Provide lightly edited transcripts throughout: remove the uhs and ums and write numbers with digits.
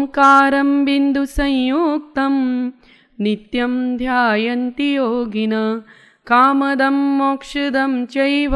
ओंकारं बिन्दुसंयुक्तं नित्यं ध्यायन्ति योगिनः कामदं मोक्षदं चैव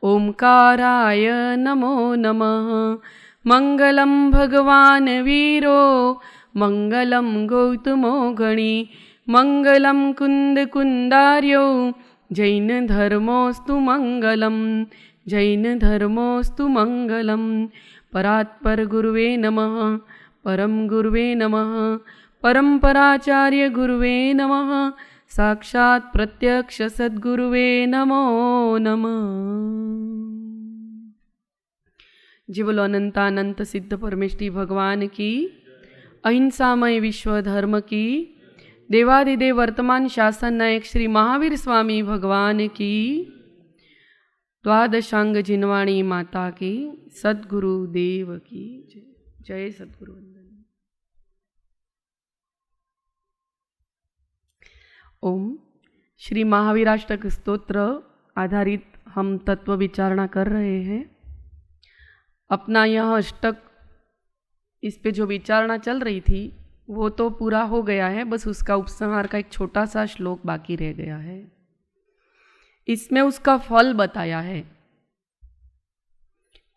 ओंकाराय नमो नमः। मंगलं भगवान् वीरो मंगलं गौतमो गणी मंगलं कुन्दकुन्दार्यो जैनधर्मोऽस्तु मंगलं जैनधर्मोऽस्तु मंगलं। परात्पर गुरुवे नमः परम गुरुवे नमः परम्पराचार्य गुरुवे नमः साक्षात् प्रत्यक्ष सद्गुरुवे नमो नमः। जी बोलो अनंतानंत सिद्ध परमेष्टि भगवान की, अहिंसामय विश्व धर्म की, देवादिदेव वर्तमान शासन नायक श्री महावीर स्वामी भगवान की, द्वादशांग जिनवाणी माता की, सद्गुरु देव की जय। जय सद्गुरु वंदन। ओम। श्री महावीराष्टक स्तोत्र आधारित हम तत्व विचारणा कर रहे हैं। अपना यह अष्टक, इस पे जो विचारणा चल रही थी वो तो पूरा हो गया है, बस उसका उपसंहार का एक छोटा सा श्लोक बाकी रह गया है। इसमें उसका फल बताया है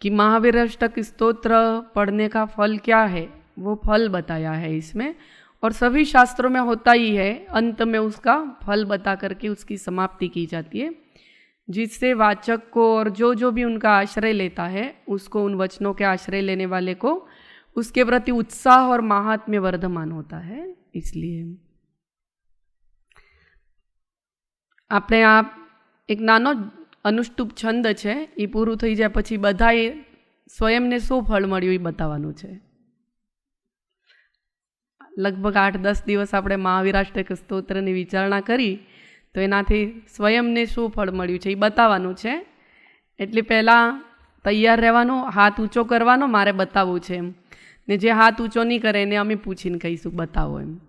कि महावीर अष्टक स्तोत्र पढ़ने का फल क्या है, वो फल बताया है इसमें। और सभी शास्त्रों में होता ही है, अंत में उसका फल बता करके उसकी समाप्ति की जाती है, जिससे वाचक को और जो जो भी उनका आश्रय लेता है उसको, उन वचनों के आश्रय लेने वाले को उसके प्रति उत्साह और महात्म्य वर्धमान होता है। इसलिए આપણે આ એક નાનો અનુષ્ટુપ છંદ છે, એ પૂરું થઈ જાય પછી બધાએ સ્વયંને શું ફળ મળ્યું એ બતાવવાનું છે। લગભગ 8-10 દિવસ આપણે મહાવીરાષ્ટક સ્તોત્રની વિચારણા કરી તો એનાથી સ્વયંને શું ફળ મળ્યું છે એ બતાવવાનું છે। એટલે પહેલાં તૈયાર રહેવાનું, હાથ ઊંચો કરવાનો, મારે બતાવવું છે એમ, ને જે હાથ ઊંચો નહીં કરે એને અમે પૂછીને કહીશું બતાવો એમ।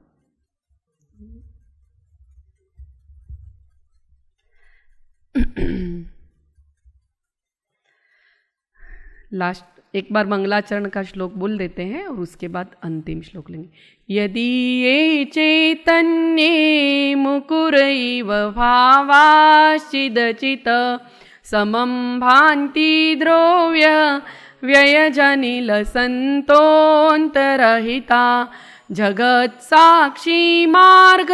लास्ट एक बार मंगलाचरण का श्लोक बोल देते हैं और उसके बाद अंतिम श्लोक लेंगे। यदि ये चैतन्ये मुकुरैव भावाश्चिदचित समं भान्ति द्रव्य व्ययजनिलसन्तोऽन्तरहिता जगत्साक्षी मार्ग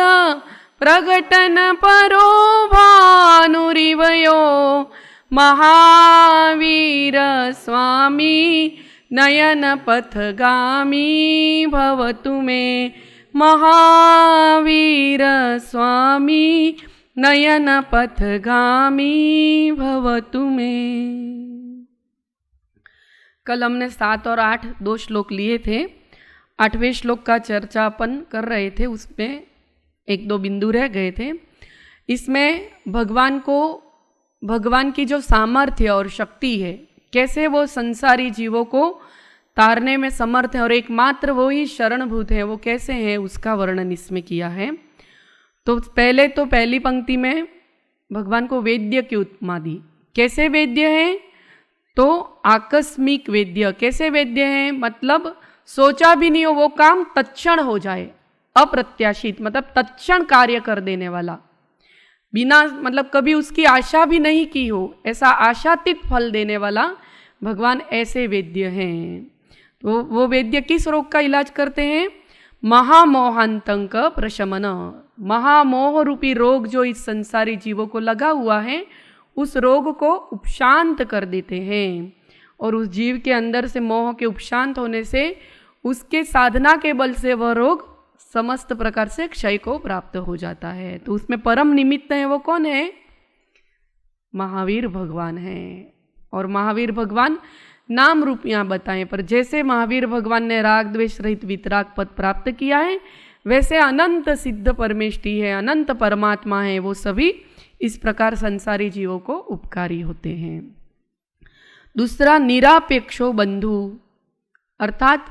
प्रकटन परो भानुरिवयो महावीर स्वामी नयन पथगामी भवतु मे। महावीर स्वामी नयन पथगामी भवतु मे। कल हमने 7 और 8 2 श्लोक लिए थे। 8वें श्लोक का चर्चा अपन कर रहे थे, उसमें 1-2 बिंदु रह गए थे। इसमें भगवान की जो सामर्थ्य और शक्ति है, कैसे वो संसारी जीवों को तारने में समर्थ है और एकमात्र वो ही शरणभूत है, वो कैसे है उसका वर्णन इसमें किया है। तो पहले तो पहली पंक्ति में भगवान को वेद्य की उपमा दी। कैसे वेद्य है? तो आकस्मिक वेद्य। कैसे वेद्य है? मतलब सोचा भी नहीं हो वो काम तत्क्षण हो जाए, अप्रत्याशित मतलब तत्क्षण कार्य कर देने वाला, बिना मतलब कभी उसकी आशा भी नहीं की हो, ऐसा आशातीत फल देने वाला भगवान ऐसे वेद्य हैं। तो वो वेद्य किस रोग का इलाज करते हैं? महामोहांतंक प्रशमन। महामोह रूपी रोग जो इस संसारी जीवों को लगा हुआ है, उस रोग को उपशांत कर देते हैं। और उस जीव के अंदर से मोह के उपशांत होने से उसके साधना के बल से वह रोग समस्त प्रकार से क्षय को प्राप्त हो जाता है। तो उसमें परम निमित्त है, वो कौन है? महावीर भगवान है। और महावीर भगवान नाम रूप यहाँ बताएं, पर जैसे महावीर भगवान ने राग द्वेष रहित वितराग पद प्राप्त किया है, वैसे अनंत सिद्ध परमेष्टि है, अनंत परमात्मा है, वो सभी इस प्रकार संसारी जीवों को उपकारी होते हैं। दूसरा निरापेक्षो बंधु, अर्थात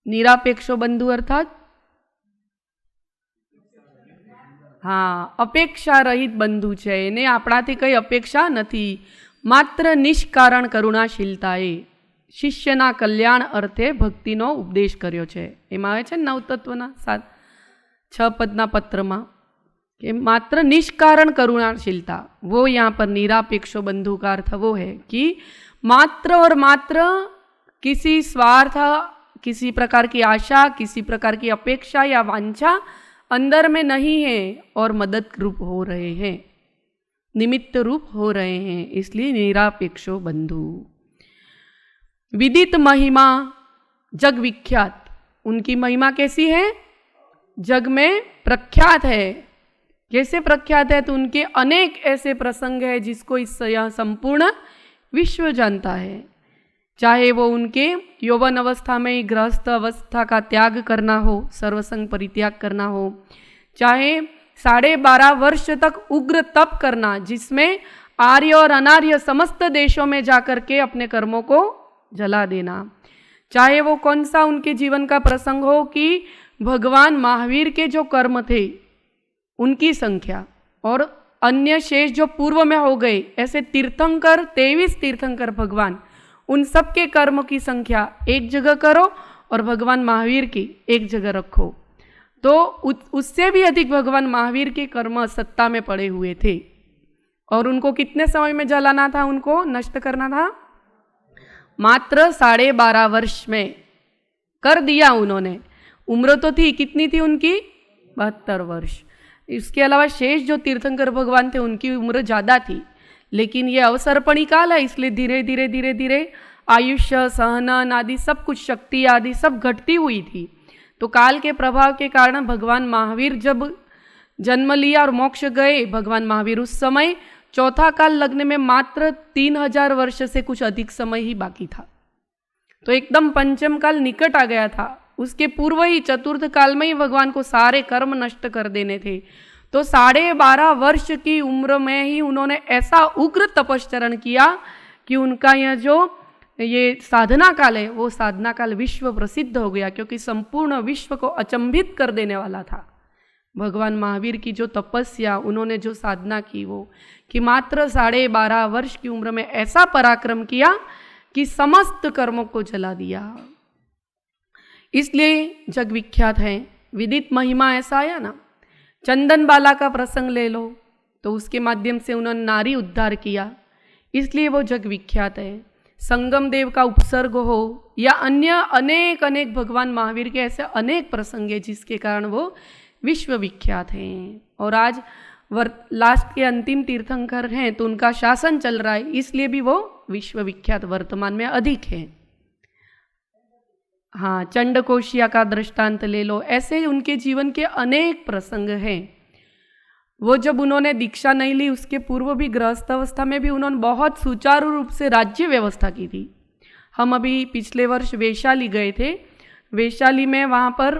निरापेक्षो बंधु अर्थात हाँ अपेक्षा रहित बंधु है, एने आपणाथी कई अपेक्षा नहीं, मात्र निष्कारण करुणाशीलताए શિષ્યના કલ્યાણ અર્થે ભક્તિનો ઉપદેશ કર્યો છે. એમાં આવે છે નવતત્વના 6 પદના પત્રમાં कि मात्र निष्कारण करुणाशीलता, वो यहाँ पर निरापेक्षो बंधु का अर्थ वो है कि मात्र और मात्र किसी स्वार्थ, किसी प्रकार की आशा, किसी प्रकार की अपेक्षा या वांछा अंदर में नहीं है और मदद रूप हो रहे हैं, निमित्त रूप हो रहे हैं, इसलिए निरापेक्षो बंधु. विदित महिमा जग विख्यात, उनकी महिमा कैसी है? जग में प्रख्यात है. कैसे प्रख्यात है? तो उनके अनेक ऐसे प्रसंग है जिसको इस यह संपूर्ण विश्व जानता है. चाहे वो उनके यौवन अवस्था में गृहस्थ अवस्था का त्याग करना हो, सर्वसंग परित्याग करना हो, चाहे 12.5 वर्ष तक उग्र तप करना जिसमें आर्य और अनार्य समस्त देशों में जाकर के अपने कर्मों को जला देना, चाहे वो कौन सा उनके जीवन का प्रसंग हो कि भगवान महावीर के जो कर्म थे उनकी संख्या और अन्य शेष जो पूर्व में हो गए, ऐसे तीर्थंकर 23 तीर्थंकर भगवान, उन सब के कर्म की संख्या एक जगह करो और भगवान महावीर की एक जगह रखो, तो उससे भी अधिक भगवान महावीर के कर्म सत्ता में पड़े हुए थे. और उनको कितने समय में जलाना था, उनको नष्ट करना था? मात्र 12.5 वर्ष में कर दिया उन्होंने. उम्र तो थी, कितनी थी उनकी? 72 वर्ष. इसके अलावा शेष जो तीर्थंकर भगवान थे उनकी उम्र ज़्यादा थी, लेकिन ये अवसर्पणी काल है, इसलिए धीरे धीरे धीरे धीरे आयुष्य, सहनन आदि सब कुछ, शक्ति आदि सब घटती हुई थी. तो काल के प्रभाव के कारण भगवान महावीर जब जन्म लिया और मोक्ष गए, भगवान महावीर उस समय चौथा काल लगने में मात्र 3000 वर्ष से कुछ अधिक समय ही बाकी था. तो एकदम पंचम काल निकट आ गया था. उसके पूर्व ही चतुर्थ काल में ही भगवान को सारे कर्म नष्ट कर देने थे. तो 12.5 वर्ष की उम्र में ही उन्होंने ऐसा उग्र तपश्चरण किया कि उनका यह जो ये साधना काल है वो साधना काल विश्व प्रसिद्ध हो गया, क्योंकि संपूर्ण विश्व को अचंभित कर देने वाला था. भगवान महावीर की जो तपस्या, उन्होंने जो साधना की, वो कि मात्र 12.5 वर्ष की उम्र में ऐसा पराक्रम किया कि समस्त कर्मों को जला दिया. इसलिए जग विख्यात है. विदित महिमा ऐसा आया ना, चंदन बाला का प्रसंग ले लो, तो उसके माध्यम से उन्होंने नारी उद्धार किया, इसलिए वो जग विख्यात है. संगम देव का उपसर्ग हो या अन्य अनेक अनेक भगवान महावीर के ऐसे अनेक प्रसंग है जिसके कारण वो विश्व विख्यात हैं. और आज लास्ट के अंतिम तीर्थंकर हैं तो उनका शासन चल रहा है, इसलिए भी वो विश्व विख्यात वर्तमान में अधिक है. हाँ, चंडकोशिया का दृष्टांत ले लो, ऐसे उनके जीवन के अनेक प्रसंग हैं. वो जब उन्होंने दीक्षा नहीं ली उसके पूर्व भी गृहस्थ अवस्था में भी उन्होंने बहुत सुचारू रूप से राज्य व्यवस्था की थी. हम अभी पिछले वर्ष वैशाली गए थे. वैशाली में वहाँ पर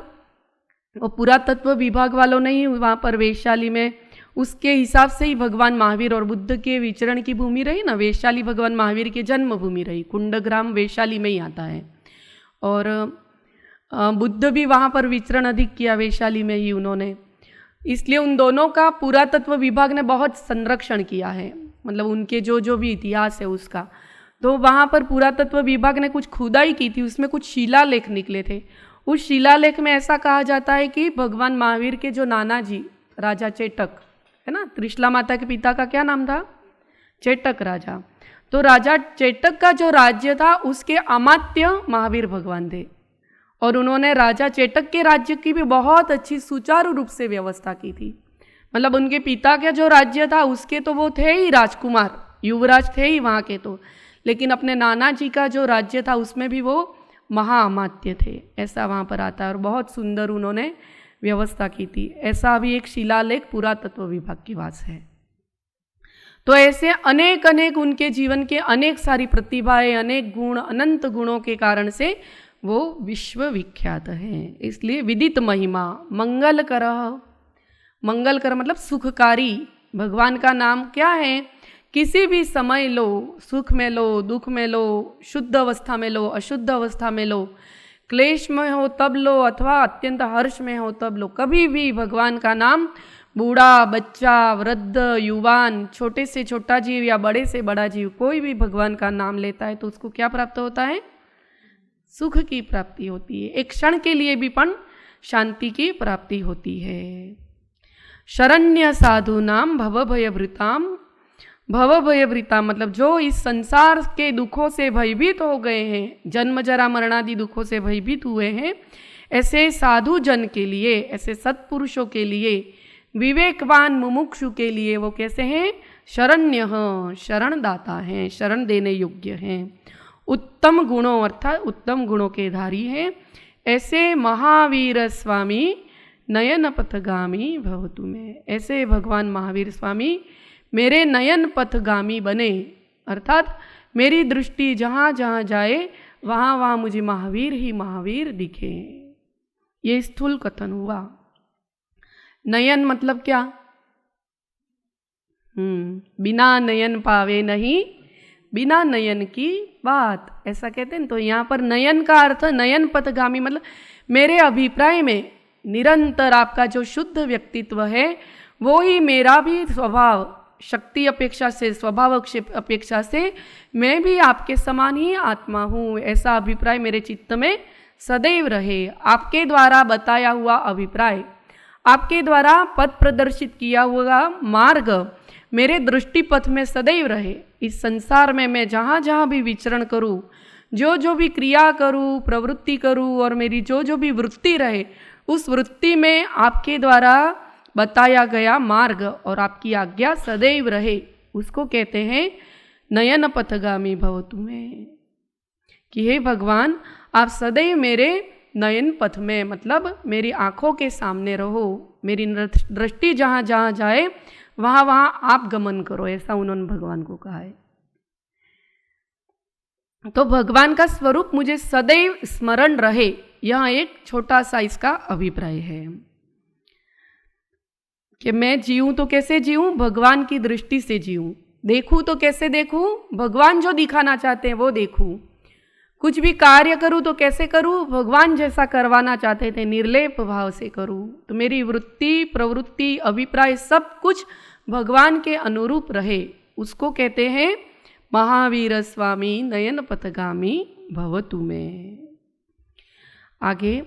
वो पुरातत्व विभाग वालों ने ही वहाँ पर वैशाली में उसके हिसाब से ही भगवान महावीर और बुद्ध के विचरण की भूमि रही ना. वैशाली भगवान महावीर की जन्म भूमि रही. कुंडग्राम वैशाली में ही आता है. और बुद्ध भी वहाँ पर विचरण अधिक किया वैशाली में ही उन्होंने, इसलिए उन दोनों का पुरातत्व विभाग ने बहुत संरक्षण किया है. मतलब उनके जो जो भी इतिहास है उसका, तो वहाँ पर पुरातत्व विभाग ने कुछ खुदाई की थी, उसमें कुछ शिलालेख निकले थे. उस शिलालेख में ऐसा कहा जाता है कि भगवान महावीर के जो नाना जी राजा चेटक है ना, त्रिशला माता के पिता का क्या नाम था? चेटक राजा. तो राजा चेटक का जो राज्य था उसके अमात्य महावीर भगवान थे, और उन्होंने राजा चेटक के राज्य की भी बहुत अच्छी सुचारू रूप से व्यवस्था की थी. मतलब उनके पिता का जो राज्य था उसके तो वो थे ही राजकुमार, युवराज थे ही वहाँ के तो, लेकिन अपने नाना जी का जो राज्य था उसमें भी वो महाअमात्य थे, ऐसा वहाँ पर आता है. और बहुत सुंदर उन्होंने व्यवस्था की थी. ऐसा अभी एक शिलालेख पुरातत्व विभाग की वास है. तो ऐसे अनेक अनेक उनके जीवन के अनेक सारी प्रतिभाएं, अनेक गुण, अनंत गुणों के कारण से वो विश्व विख्यात हैं. इसलिए विदित महिमा, मंगलकर. मंगलकर मतलब सुखकारी. भगवान का नाम क्या है? किसी भी समय लो, सुख में लो, दुख में लो, शुद्ध अवस्था में लो, अशुद्ध अवस्था में लो, क्लेश में हो तब लो अथवा अत्यंत हर्ष में हो तब लो, कभी भी भगवान का नाम, बूढ़ा, बच्चा, वृद्ध, युवान, छोटे से छोटा जीव या बड़े से बड़ा जीव, कोई भी भगवान का नाम लेता है तो उसको क्या प्राप्त होता है? सुख की प्राप्ति होती है, एक क्षण के लिए भी पण शांति की प्राप्ति होती है। शरण्य साधु नाम भवभयभृताम, भवभयभृता मतलब जो इस संसार के दुखों से भयभीत हो गए हैं, जन्म जरा मरणादि दुखों से भयभीत हुए हैं, ऐसे साधु जन के लिए, ऐसे सत्पुरुषों के लिए, विवेकवान मुमुक्षु के लिए वो कैसे हैं? शरण्य, शरण दाता हैं, शरण देने योग्य हैं, उत्तम गुणों अर्थात उत्तम गुणों के धारी हैं। ऐसे महावीर स्वामी नयन पथगामी भवतु में, ऐसे भगवान महावीर स्वामी मेरे नयन पथगामी बने, अर्थात मेरी दृष्टि जहाँ जहाँ जाए वहाँ वहाँ मुझे महावीर ही महावीर दिखे। ये स्थूल कथन हुआ। नयन मतलब क्या? बिना नयन पावे नहीं बिना नयन की बात, ऐसा कहते हैं। तो यहाँ पर नयन का अर्थ नयन पथगामी मतलब मेरे अभिप्राय में निरंतर आपका जो शुद्ध व्यक्तित्व है वो ही मेरा भी स्वभाव, शक्ति अपेक्षा से, स्वभाव अपेक्षा से मैं भी आपके समान ही आत्मा हूँ, ऐसा अभिप्राय मेरे चित्त में सदैव रहे। आपके द्वारा बताया हुआ अभिप्राय, आपके द्वारा पथ प्रदर्शित किया हुआ मार्ग मेरे दृष्टिपथ में सदैव रहे। इस संसार में मैं जहाँ जहाँ भी विचरण करूँ, जो जो भी क्रिया करूँ, प्रवृत्ति करूँ और मेरी जो जो भी वृत्ति रहे, उस वृत्ति में आपके द्वारा बताया गया मार्ग और आपकी आज्ञा सदैव रहे। उसको कहते हैं नयन पथगामी भवतु में, कि हे भगवान आप सदैव मेरे नयन पथ में मतलब मेरी आँखों के सामने रहो, मेरी दृष्टि जहाँ जहाँ जाए वहाँ वहाँ आप गमन करो, ऐसा उन्होंने भगवान को कहा है। तो भगवान का स्वरूप मुझे सदैव स्मरण रहे, यह एक छोटा सा इसका अभिप्राय है कि मैं जीऊँ तो कैसे जीऊँ? भगवान की दृष्टि से जीऊँ। देखूँ तो कैसे देखूँ? भगवान जो दिखाना चाहते हैं वो देखूँ। कुछ भी कार्य करूँ तो कैसे करूँ? भगवान जैसा करवाना चाहते थे निर्लेप भाव से करूँ। तो मेरी वृत्ति, प्रवृत्ति, अभिप्राय सब कुछ भगवान के अनुरूप रहे, उसको कहते हैं महावीर स्वामी नयन पथगामी भवतु में। आगे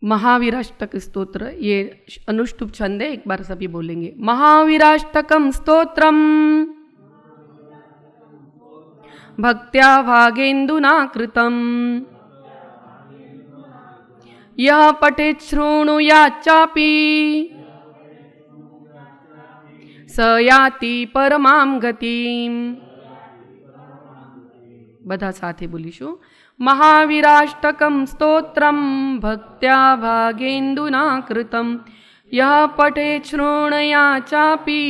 महावीराष्टक स्तोत्र, ये अनुष्टुप छंद है, एक बार सभी बोलेंगे। महावीराष्टकम स्तोत्रम भक्त्या भागेन्दुना कृतम, यः पठेत् शृणुयात् चापि स याति परमां गतिम। બધા સાથે બોલીશું। महावीराष्टकं स्तोत्रम भक्त्या भागेन्दुना कृतं, यः पठेत् शृणुयात् चापि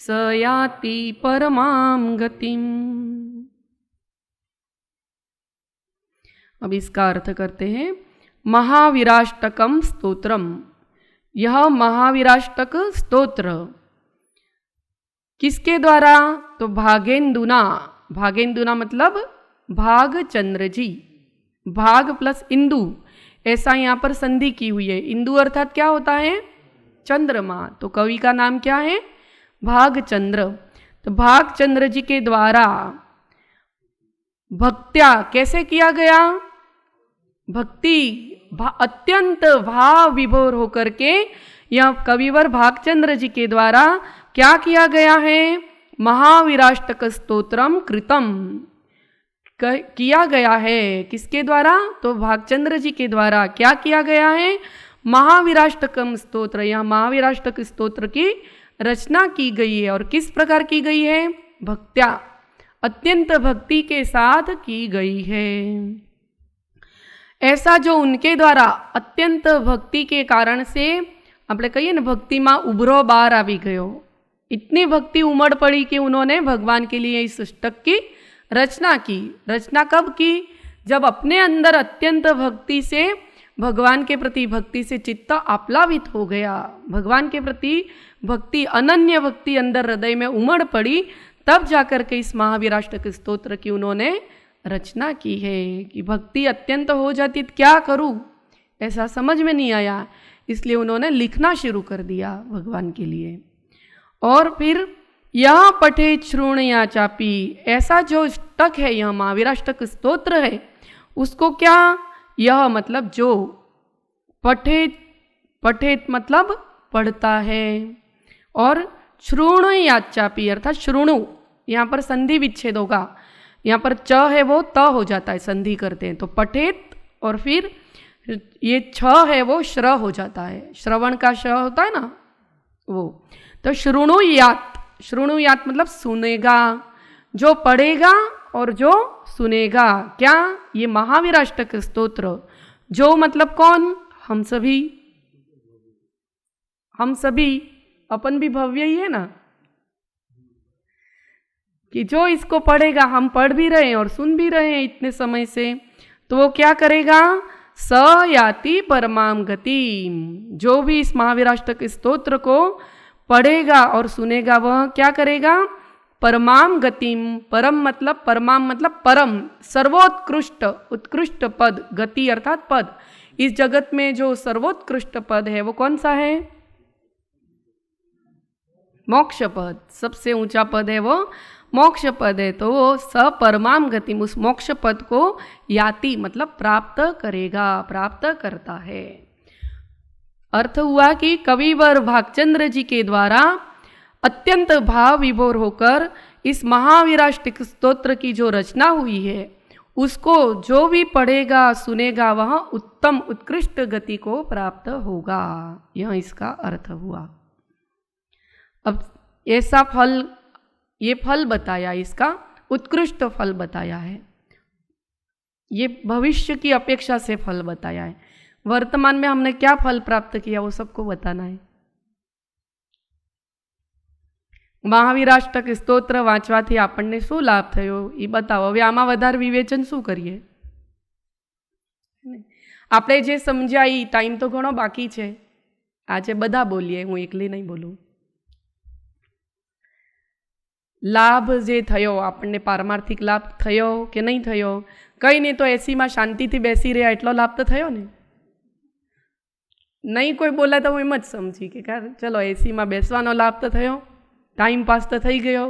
स याति परमां गतिम। अब इसका अर्थ करते हैं। महावीराष्टकम स्तोत्रम, यह महावीराष्टक स्तोत्र किसके द्वारा? तो भागेन्दुना, भागेन्दुना मतलब भागचंद्र जी, भाग प्लस इंदु, ऐसा यहाँ पर संधि की हुई है। इंदु अर्थात क्या होता है? चंद्रमा। तो कवि का नाम क्या है? भागचंद्र। तो भागचंद्र जी के द्वारा भक्त्या कैसे किया गया? भक्ति अत्यंत भाव विभोर होकर के यह कविवर भागचंद्र जी के द्वारा क्या किया गया है? महावीराष्टक स्तोत्रम कृतम किया गया है। किसके द्वारा? तो भागचंद्र जी के द्वारा क्या किया गया है? महावीराष्टकम स्तोत्र, यह महावीराष्टक स्तोत्र की रचना की गई है। और किस प्रकार की गई है? भक्त्या, अत्यंत भक्ति के साथ की गई है। ऐसा जो उनके द्वारा अत्यंत भक्ति के कारण से આપણે કહીએ ને ભક્તિમાં ઉભરો બહાર આવી ગયો, इतनी भक्ति उमड़ पड़ी कि उन्होंने भगवान के लिए इस अष्टक की रचना की। रचना कब की? जब अपने अंदर अत्यंत भक्ति से, भगवान के प्रति भक्ति से चित्त आप्लावित हो गया, भगवान के प्रति भक्ति, अनन्य भक्ति अंदर हृदय में उमड़ पड़ी, तब जाकर के इस महावीराष्टक स्तोत्र की उन्होंने रचना की है। कि भक्ति अत्यंत हो जाती तो क्या करूँ, ऐसा समझ में नहीं आया, इसलिए उन्होंने लिखना शुरू कर दिया भगवान के लिए। और फिर यह पठेत श्रोणया चापी, ऐसा जो अष्टक है, यह महावीराष्टक स्तोत्र है, उसको क्या, यह मतलब जो, पठेत, पठेत मतलब पढ़ता है, और श्रोणया चापी अर्थात श्रोणु, यहाँ पर संधि विच्छेद होगा, यहाँ पर च है वो त हो जाता है, संधि करते हैं तो पठेत, और फिर ये छ है वो श्र हो जाता है, श्रवण का श होता है ना वो, तो श्रुणुयात, श्रुणुयात मतलब सुनेगा, जो पढ़ेगा और जो सुनेगा, क्या, ये महावीराष्टक स्तोत्र, जो मतलब कौन, हम सभी, हम सभी, अपन भी भव्य ही है ना, कि जो इसको पढ़ेगा, हम पढ़ भी रहे हैं और सुन भी रहे हैं इतने समय से, तो वो क्या करेगा, स याति परमाम गति, जो भी इस महावीराष्टक स्तोत्र को पढ़ेगा और सुनेगा वह क्या करेगा, परमाम गतिम, परम मतलब, परमाम मतलब परम, सर्वोत्कृष्ट, उत्कृष्ट पद, गति अर्थात पद, इस जगत में जो सर्वोत्कृष्ट पद है वो कौन सा है, मोक्ष पद, सबसे ऊंचा पद है वो मोक्ष पद है, तो वो स परमाम गति, उस मोक्ष पद को याति मतलब प्राप्त करेगा, प्राप्त करता है। अर्थ हुआ कि कविवर भागचंद्र जी के द्वारा अत्यंत भाव विभोर होकर इस महावीराष्टक स्तोत्र की जो रचना हुई है, उसको जो भी पढ़ेगा सुनेगा वह उत्तम उत्कृष्ट गति को प्राप्त होगा, यह इसका अर्थ हुआ। अब ऐसा फल, ये फल बताया, इसका उत्कृष्ट फल बताया है, ये भविष्य की अपेक्षा से फल बताया है, वर्तमान में हमने क्या फल प्राप्त किया वो सबको बताना है। મહાવીરાષ્ટક સ્તોત્ર વાંચવાથી આપણને શું લાભ થયો એ બતાવો। હવે આમાં વધારે વિવેચન શું કરીએ, આપણે જે સમજ્યા એ ટાઈમ તો ઘણો બાકી છે, આજે બધા બોલીએ, હું એકલી નહીં બોલું। લાભ જે થયો આપણને, પારમાર્થિક લાભ થયો કે નહીં થયો, કંઈ નહીં, તો એસીમાં શાંતિથી બેસી રહ્યા એટલો લાભ તો થયો ને। નહીં કોઈ બોલે તો હું એમ જ સમજી કે ચલો એસીમાં બેસવાનો લાભ તો થયો, ટાઈમ પાસ તો થઈ ગયો,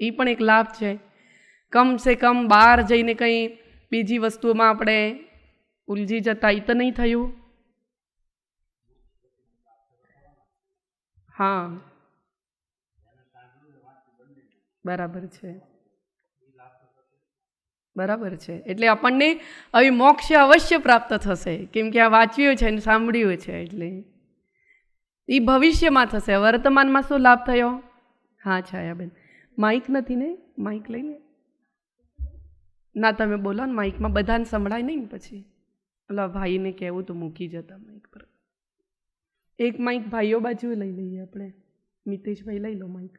એ પણ એક લાભ છે। કમ સે કમ બહાર જઈને કંઈ બીજી વસ્તુઓમાં આપણે ઉલજી જતા એ તો નહીં થયું। હા બરાબર છે, બરાબર છે। એટલે આપણને હવે મોક્ષ અવશ્ય પ્રાપ્ત થશે, કેમ કે આ વાંચ્યું છે અને સાંભળ્યું છે, એટલે એ ભવિષ્યમાં થશે। વર્તમાનમાં શું લાભ થયો? હા છાયાબેન, માઇક નથી ને, માઇક લઈને ના તમે બોલો ને, માઇકમાં બધાને સંભળાય નહીં ને, પછી ઓલા ભાઈને કહેવું તો મૂકી જતા માઇક પર। એક માઇક ભાઈઓ બાજુ લઈ લઈએ આપણે, મિતેશભાઈ લઈ લો માઇક।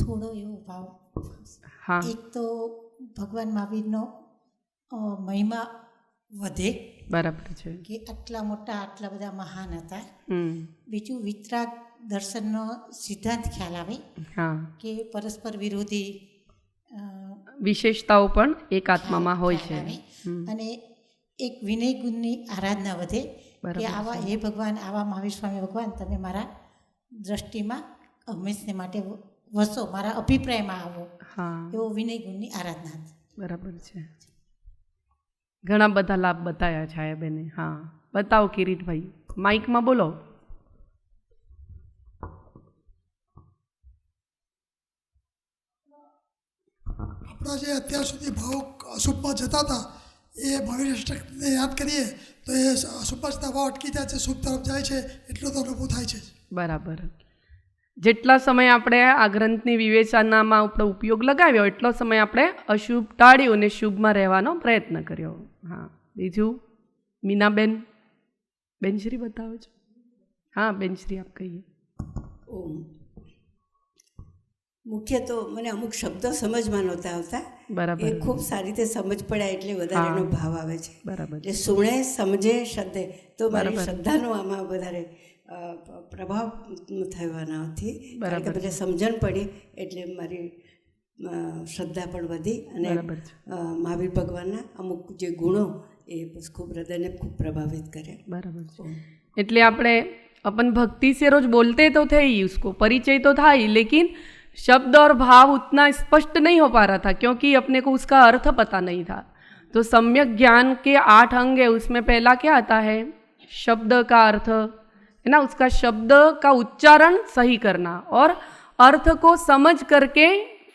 થોડો એવો ભાવ, હા, એક તો ભગવાન મહાવીરનો મહિમા વધે, બરાબર છે, કે આટલા મોટા આટલા બધા મહાન હતા। બીજું વિતરાગ દર્શનનો સિદ્ધાંત ખ્યાલ આવે, હા, કે પરસ્પર વિરોધી વિશેષતાઓ પણ એક આત્મામાં હોય છે, અને એક વિનય ગુણની આરાધના વધે, કે આવા હે ભગવાન, આવા મહાવીર સ્વામી ભગવાન તમે મારા દ્રષ્ટિમાં હંમેશને માટે વસો, મારા અભિપ્રાયમાં આવો, એવો વિનય ગુણની આરાધના હતી। બરાબર છે, ઘણા બધા લાભ બતાવ્યા છાયાબેને। હા બતાવો કિરીટભાઈ, માઇકમાં બોલો। આપણા જે અત્યાર સુધી ભાવ અશુભમાં જતા હતા એ મહાવીરાષ્ટકને યાદ કરીએ તો એ અશુભમાં જતા ભાવ અટકી જાય છે, શુભ તરફ જાય છે, એટલો તો અનુભવ થાય છે। બરાબર, જેટલા સમય આપણે આ ગ્રંથની વિવેચનામાં આપણો ઉપયોગ લગાવ્યો એટલો સમય આપણે અશુભ ટાળ્યો અને શુભમાં રહેવાનો પ્રયત્ન કર્યો। હા બીજું મીનાબેન, બેનશ્રી બતાવો છો? હા બેનશ્રી આપ કહીએ। મુખ્ય તો મને અમુક શબ્દો સમજમાં નહોતા આવતા, બરાબર, એ ખૂબ સારી રીતે સમજ પડ્યા એટલે વધારે એનો ભાવ આવે છે। બરાબર, એટલે સુણે સમજે શ્રદ્ધે, તો મારી શ્રદ્ધાનો આમાં વધારે પ્રભાવ થયો આનાથી, કારણ કે બધા સમજણ પડી એટલે મારી શ્રદ્ધા પણ વધી અને બરાબર છે. મહાવીર ભગવાનના અમુક જે ગુણો એ ખૂબ હૃદયને ખૂબ પ્રભાવિત કરે. बराबर है। એટલે આપણે अपन भक्ति से रोज बोलते तो थे ही, उसको परिचय तो था ही, लेकिन शब्द और भाव उतना स्पष्ट नहीं हो पा रहा था क्योंकि अपने को उसका अर्थ पता नहीं था। तो सम्यक ज्ञान के 8 अंग है, उसमें पहला क्या आता है? शब्द का अर्थ, है ना, उसका शब्द का उच्चारण सही करना और अर्थ को समझ करके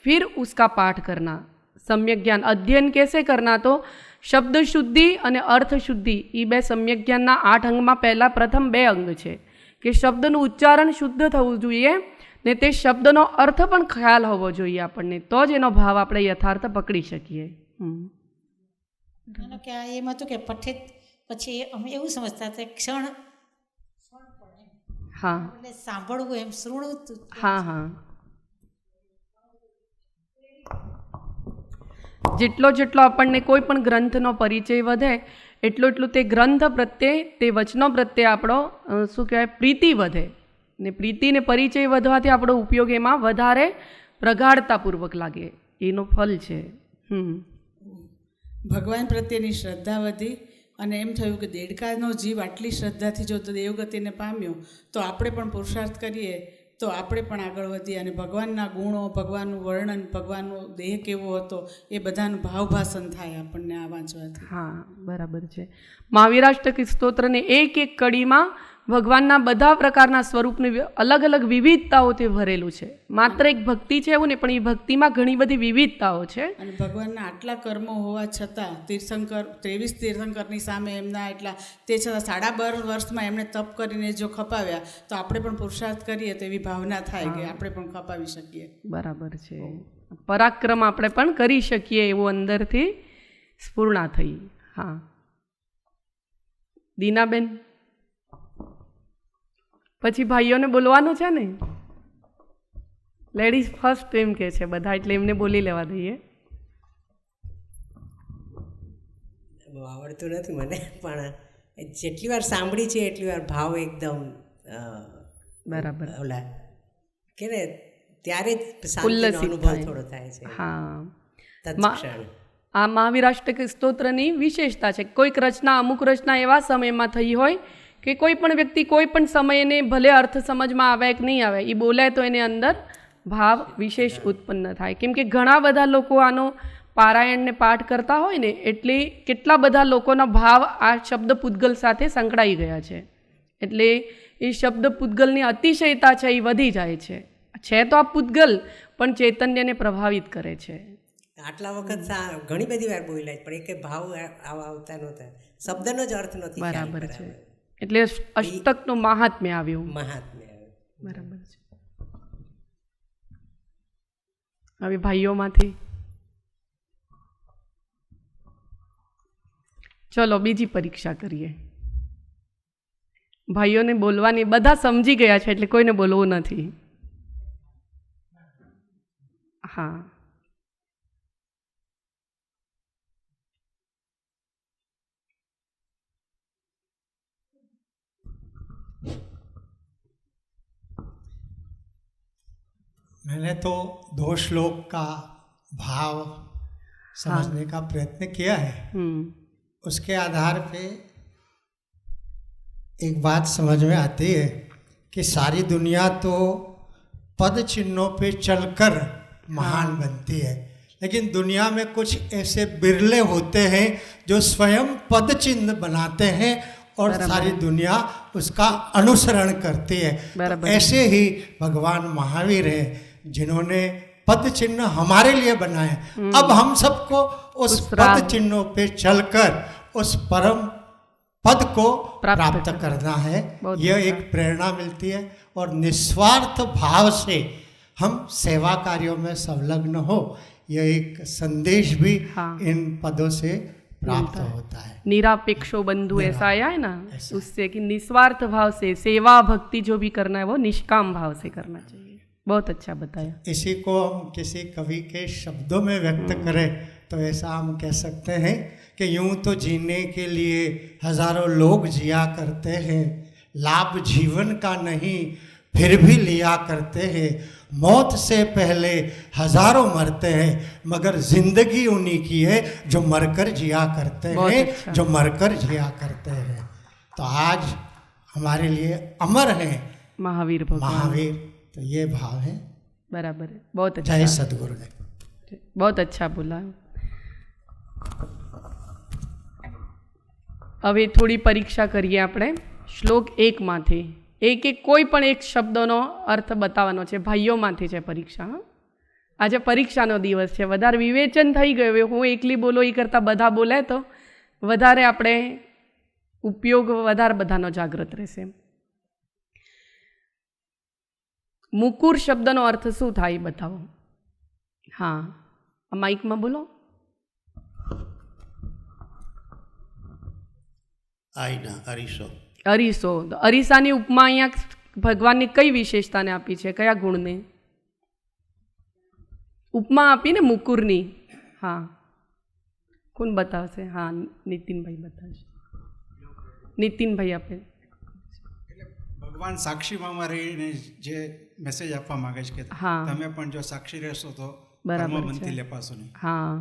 फिर उसका पाठ करना। सम्यक ज्ञान अध्ययन कैसे करना? तो शब्द शुद्धि અને અર્થ શુદ્ધિ એ બે સમ્યક જ્ઞાનના 8 અંગમાં પહેલા પ્રથમ 2 અંગ છે કે શબ્દનું ઉચ્ચારણ શુદ્ધ થવું જોઈએ ને તે શબ્દનો અર્થ પણ ખ્યાલ હોવો જોઈએ આપણને, તો જ એનો ભાવ આપણે યથાર્થ પકડી શકીએ. માનો કે આ એમ હતું કે પઠિત પછી અમે એવું સમજતા હતા ક્ષણ હા એટલે સાંભળવું એમ શ્રુણવું. હા હા જેટલો જેટલો આપણને કોઈ પણ ગ્રંથનો પરિચય વધે એટલું એટલું તે ગ્રંથ પ્રત્યે, તે વચનો પ્રત્યે આપણો શું કહેવાય પ્રીતિ વધે ને પ્રીતિને પરિચય વધવાથી આપણો ઉપયોગ એમાં વધારે પ્રગાઢતાપૂર્વક લાગે, એનું ફલ છે. ભગવાન પ્રત્યેની શ્રદ્ધા વધી અને એમ થયું કે દેડકાનો જીવ આટલી શ્રદ્ધાથી જો દેવગતિને પામ્યો તો આપણે પણ પુરુષાર્થ કરીએ તો આપણે પણ આગળ વધીએ અને ભગવાનના ગુણો, ભગવાનનું વર્ણન, ભગવાનનો દેહ કેવો હતો એ બધાનું ભાવભાષણ થાય આપણને આ વાંચવાથી. હા બરાબર છે. મહાવીરાષ્ટક સ્તોત્રને એક એક કડીમાં ભગવાનના બધા પ્રકારના સ્વરૂપની અલગ અલગ વિવિધતાઓથી ભરેલું છે. માત્ર એક ભક્તિ છે એવું ને, પણ એ ભક્તિમાં ઘણી બધી વિવિધતાઓ છે. અને ભગવાનના આટલા કર્મો હોવા છતાં તીર્થંકર 23 તીર્થંકરની સામે એમના એટલા તે છતાં 12.5 વર્ષમાં એમણે તપ કરીને જો ખપાવ્યા તો આપણે પણ પુરુષાર્થ કરીએ તો એવી ભાવના થાય કે આપણે પણ ખપાવી શકીએ. બરાબર છે. પરાક્રમ આપણે પણ કરી શકીએ એવું અંદરથી સ્ફૂર્ણા થઈ. હા દીનાબેન, પછી ભાઈઓને બોલવાનું છે ને, લેડીઝ ફર્સ્ટ એમ કે છે બધા, એટલે એમને બોલી લેવા દઈએ. બહુ આવડતું નથી મને, પણ જેટલી વાર સાંભળી છે એટલી વાર ભાવ એકદમ બરાબર ઓલા કે ને ત્યારે જ શાંતિનો અનુભવ થોડો થાય છે. હા તત્ક્ષણ આ મહાવીરાષ્ટક સ્તોત્રની વિશેષતા છે. કોઈક રચના, અમુક રચના એવા સમયમાં થઈ હોય કે કોઈ પણ વ્યક્તિ કોઈ પણ સમયને ભલે અર્થ સમજમાં આવે કે નહીં આવે, એ બોલે તો એને અંદર ભાવ વિશેષ ઉત્પન્ન થાય. કેમ કે ઘણા બધા લોકો આનો પારાયણને પાઠ કરતા હોય ને, એટલે કેટલા બધા લોકોના ભાવ આ શબ્દ પૂતગલ સાથે સંકળાઈ ગયા છે. એટલે એ શબ્દ પૂતગલની અતિશયતા છે એ વધી જાય છે. તો આ પૂતગલ પણ ચૈતન્યને પ્રભાવિત કરે છે. આટલા વખત ઘણી બધી વાર બોલ્યા પણ એક ભાવ આવા આવતા નહોતા, શબ્દનો જ અર્થ નથી. બરાબર છે. એટલે અષ્ટકનું મહાત્મ્ય આવ્યું. મહાત્મ્ય બરાબર છે. હવે ભાઈઓમાંથી ચલો બીજી પરીક્ષા કરીએ. ભાઈઓને બોલવાની બધા સમજી ગયા છે એટલે કોઈને બોલવું નથી. હા मैंने तो 2 श्लोक का भाव समझने का प्रयत्न किया है. उसके आधार पे एक बात समझ में आती है कि सारी दुनिया तो पद चिन्हों पे चलकर महान बनती है, लेकिन दुनिया में कुछ ऐसे बिरले होते हैं जो स्वयं पद चिन्ह बनाते हैं और सारी दुनिया उसका अनुसरण करती है. तो ऐसे ही भगवान महावीर हैं जिन्होंने पद चिन्ह हमारे लिए बनाए. अब हम सबको उस पद चिन्हों पे चलकर उस परम पद को प्राप्त करना है. यह एक प्रेरणा मिलती है और निस्वार्थ भाव से हम सेवा कार्यों में संलग्न हो, यह एक संदेश भी इन पदों से प्राप्त होता है. निरापेक्षो बंधु ऐसा आया है ना, उससे कि निस्वार्थ भाव से सेवा भक्ति जो भी करना है वो निष्काम भाव से करना चाहिए. बहुत अच्छा बताया. इसी को हम किसी कवि के शब्दों में व्यक्त करें तो ऐसा हम कह सकते हैं कि यूं तो जीने के लिए हजारों लोग जिया करते हैं, लाभ जीवन का नहीं फिर भी लिया करते हैं। मौत से पहले हजारों मरते हैं, मगर जिंदगी उन्हीं की है जो मरकर जिया करते हैं, जो मरकर जिया करते हैं। तो आज हमारे लिए अमर है महावीर भगवान। महावीर, तो ये भाव है। बराबर है, बहुत अच्छा। जय सद्गुरुदेव। बहुत अच्छा बोला। હવે થોડી પરીક્ષા કરીએ આપણે શ્લોક 1 માંથી। એક કોઈ પણ એક શબ્દનો અર્થ બતાવવાનો છે, ભાઈઓમાંથી છે પરીક્ષા। આજે પરીક્ષાનો દિવસ છે, વધારે વિવેચન થઈ ગયું। હું એકલી બોલો એ કરતાં બધા બોલે તો વધારે આપણે ઉપયોગ વધારે બધાનો જાગૃત રહેશે। મુકુર શબ્દનો અર્થ શું થાય બતાવો। હા, માઇકમાં બોલો। આઈના અરીસો। અરીસો, અરીસાની ઉપમા અહીંયા ભગવાનની કઈ વિશેષતાને આપી છે, કયા ગુણને ઉપમા આપી ને મુકુરની? હા, કોણ બતાવશે? હા, નીતિનભાઈ બતાવશે। નીતિનભાઈ આપે। ભગવાન સાક્ષીમાં રહીને જે મેસેજ આપવા માંગે છે કે તમે પણ જો સાક્ષી રહેશો તો કર્મબંધી લેપાશો નહીં। હા,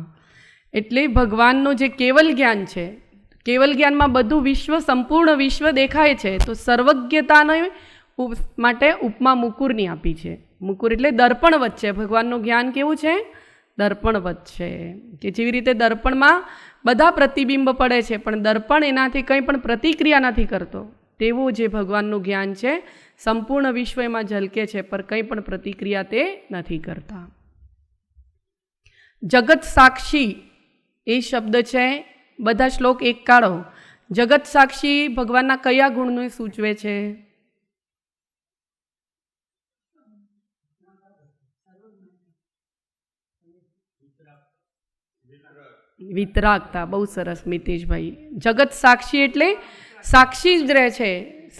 એટલે ભગવાનનું જે કેવલ જ્ઞાન છે, કેવલ જ્ઞાનમાં બધું વિશ્વ, સંપૂર્ણ વિશ્વ દેખાય છે, તો સર્વજ્ઞતાને માટે ઉપમા મુકુરની આપી છે। મુકુર એટલે દર્પણવત છે। ભગવાનનું જ્ઞાન કેવું છે? દર્પણવત છે, કે જેવી રીતે દર્પણમાં બધા પ્રતિબિંબ પડે છે પણ દર્પણ એનાથી કંઈ પણ પ્રતિક્રિયા નથી કરતો, તેવું જે ભગવાનનું જ્ઞાન છે સંપૂર્ણ વિશ્વ એમાં ઝલકે છે પર કંઈ પણ પ્રતિક્રિયા તે નથી કરતા। જગત સાક્ષી એ શબ્દ છે, બધા શ્લોક એક કાઢો। જગત સાક્ષી ભગવાનના કયા ગુણને સૂચવે છે? વિતરાગતા। બહુ સરસ મિતેશભાઈ। જગત સાક્ષી એટલે સાક્ષી જ રહે છે,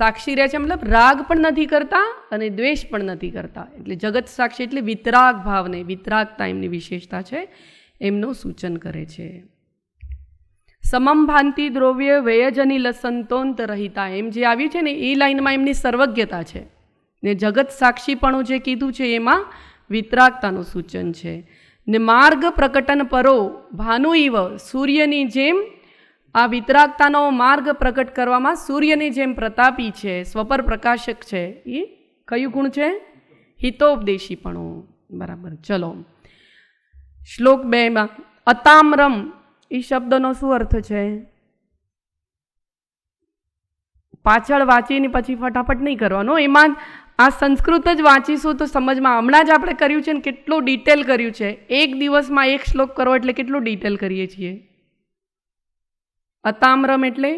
સાક્ષી રહે છે મતલબ રાગ પણ નથી કરતા અને દ્વેષ પણ નથી કરતા, એટલે જગત સાક્ષી એટલે વિતરાગ ભાવને, વિતરાગતા એમની વિશેષતા છે, એમનું સૂચન કરે છે। સમમ ભાંતિ દ્રવ્ય વ્યયજની લસંતોંત રહિતા, એમ જે આવ્યું છે ને એ લાઈનમાં એમની સર્વજ્ઞતા છે ને જગત સાક્ષીપણું જે કીધું છે એમાં વિતરાગતાનું સૂચન છે। ને માર્ગ પ્રકટન પરો ભાનુ ઇવ, સૂર્યની જેમ આ વિતરાગતાનો માર્ગ પ્રકટ કરવામાં સૂર્યની જેમ પ્રતાપી છે, સ્વપર પ્રકાશક છે। એ કયું ગુણ છે? હિતોપદેશીપણું। બરાબર, ચલો શ્લોક 2માં અતામ્રમ એ શબ્દનો શું અર્થ છે? પાછળ વાંચીને પછી ફટાફટ નહીં કરવાનો, એમાં આ સંસ્કૃત જ વાંચીશું તો સમજમાં, હમણાં જ આપણે કર્યું છે ને કેટલું ડિટેલ કર્યું છે। એક દિવસમાં એક શ્લોક કરો એટલે કેટલું ડિટેલ કરીએ છીએ। અતામ્રમ એટલે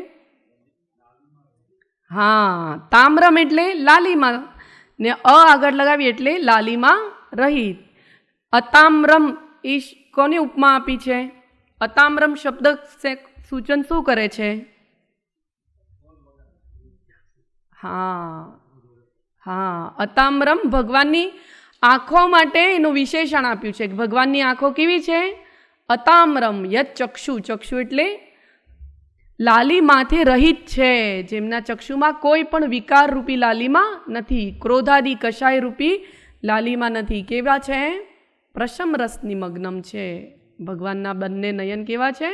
હા, તામ્રમ એટલે લાલીમાં ને અ આગળ લગાવી એટલે લાલીમાં રહિત। અતામ્રમ એ કોની ઉપમા આપી છે? અતામ્રમ શબ્દ સૂચન શું કરે છે? હા હા, અતામ્રમ ભગવાનની આંખો માટે એનું વિશેષણ આપ્યું છે। ભગવાનની આંખો કેવી છે? અતામ્રમ યત ચક્ષુ, ચક્ષુ એટલે લાલીમાથી રહિત છે, જેમના ચક્ષુમાં કોઈ પણ વિકાર રૂપી લાલીમા નથી, ક્રોધાદિ કષાય રૂપી લાલીમા નથી। કેવા છે? પ્રશમ રસ નિમગ્નમ છે। ભગવાનના બંને નયન કેવા છે?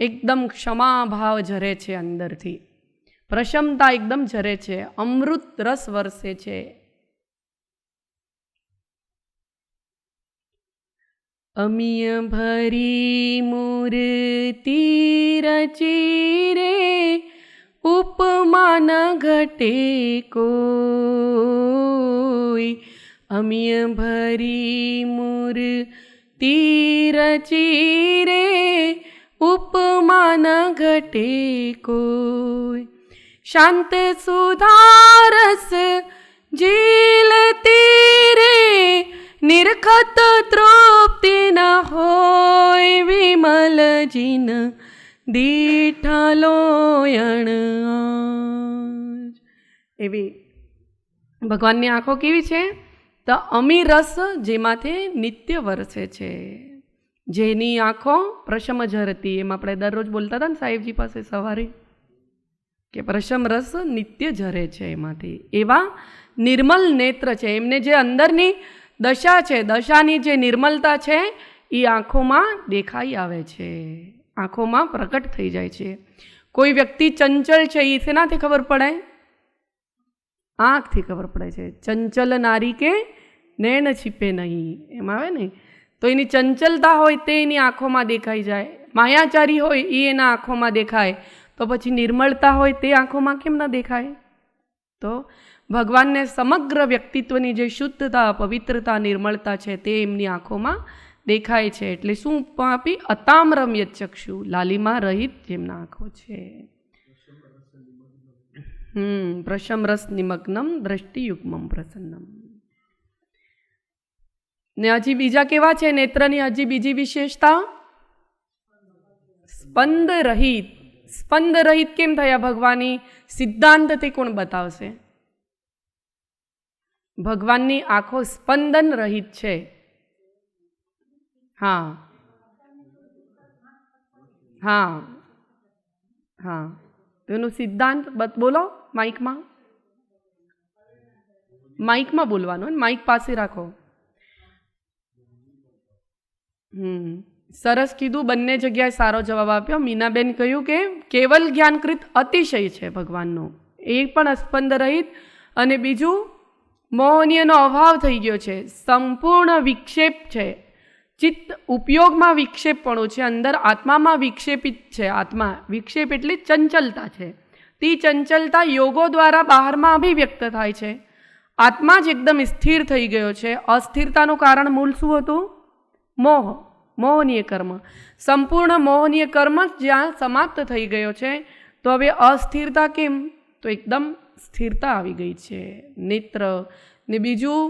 એકદમ ક્ષમા ભાવ ઝરે છે અંદરથી, પ્રશમતા એકદમ ઝરે છે, અમૃત રસ વરસે છે। અમિય ભરી મૂર્તિ રચી રે, ઉપમા ન ઘટે કોઈ। અમિય ભરી મૂર્તિ રચી રે, ઉપમા ન ઘટે કોઈ। શાંત સુધારસ ઝીલતી રે, નિર્ખત તૃપ્તિ ન હોય, વિમલ જીન દીઠલોયણ। એવી ભગવાનની આંખો કેવી છે? તો અમી રસ જેમાંથી નિત્ય વરસે છે, જેની આંખો પ્રશમ ઝરતી, એમ આપણે દરરોજ બોલતા હતા ને સાહેબજી પાસે સવારે, કે પ્રશમ રસ નિત્ય ઝરે છે એમાંથી. એવા નિર્મલ નેત્ર છે, એમને જે અંદરની દશા છે, દશાની જે નિર્મલતા છે એ આંખોમાં દેખાઈ આવે છે, આંખોમાં પ્રકટ થઈ જાય છે. કોઈ વ્યક્તિ ચંચલ છે એ શેનાથી ખબર પડે? આંખથી ખબર પડે છે. ચંચલ નારી કે નૈન છીપે નહીં, એમ આવે ને. તો એની ચંચલતા હોય તે એની આંખોમાં દેખાઈ જાય. માયાચારી હોય એ એના આંખોમાં દેખાય, તો પછી નિર્મળતા હોય તે આંખોમાં કેમ ન દેખાય? તો ભગવાનને સમગ્ર વ્યક્તિત્વની જે શુદ્ધતા, પવિત્રતા, નિર્મળતા છે તે એમની આંખોમાં દેખાય છે. એટલે શું ઉપમા આપી? અતામ્રમ યચક્ષુ, લાલીમાં રહિત જેમના આંખો છે. પ્રશમ રસ નિમગ્નમ દ્રષ્ટિયુગ્મમ પ્રસન્નમ. ને હજી બીજા કેવા છે નેત્રની? હજી બીજી વિશેષતા સ્પંદ રહિત. સ્પંદ રહિત કેમ થયા ભગવાનની? સિદ્ધાંતથી કોણ બતાવશે? ભગવાનની આંખો સ્પંદન રહિત છે. હા હા હા, એનું સિદ્ધાંત બોલો માઇકમાં. માઇકમાં બોલવાનું, માઇક પાસે રાખો. સરસ કીધું, બંને જગ્યાએ સારો જવાબ આપ્યો. મીનાબેન કહ્યું કે કેવલ જ્ઞાનકૃત અતિશય છે ભગવાનનો, એ પણ સ્પંદ રહિત. અને બીજું મોહનીયનો અભાવ થઈ ગયો છે, સંપૂર્ણ વિક્ષેપ છે. ચિત્ત ઉપયોગમાં વિક્ષેપપણું છે, અંદર આત્મામાં વિક્ષેપિત છે. આત્મા વિક્ષેપ એટલે ચંચલતા છે. તે ચંચલતા યોગો દ્વારા બહારમાં અભિવ્યક્ત થાય છે. આત્મા જ એકદમ સ્થિર થઈ ગયો છે. અસ્થિરતાનું કારણ મૂળ શું હતું? મોહ, મોહનીય કર્મ. સંપૂર્ણ મોહનીય કર્મ જ્યાં સમાપ્ત થઈ ગયો છે, તો હવે અસ્થિરતા કેમ? તો એકદમ સ્થિરતા આવી ગઈ છે નેત્ર. ને બીજું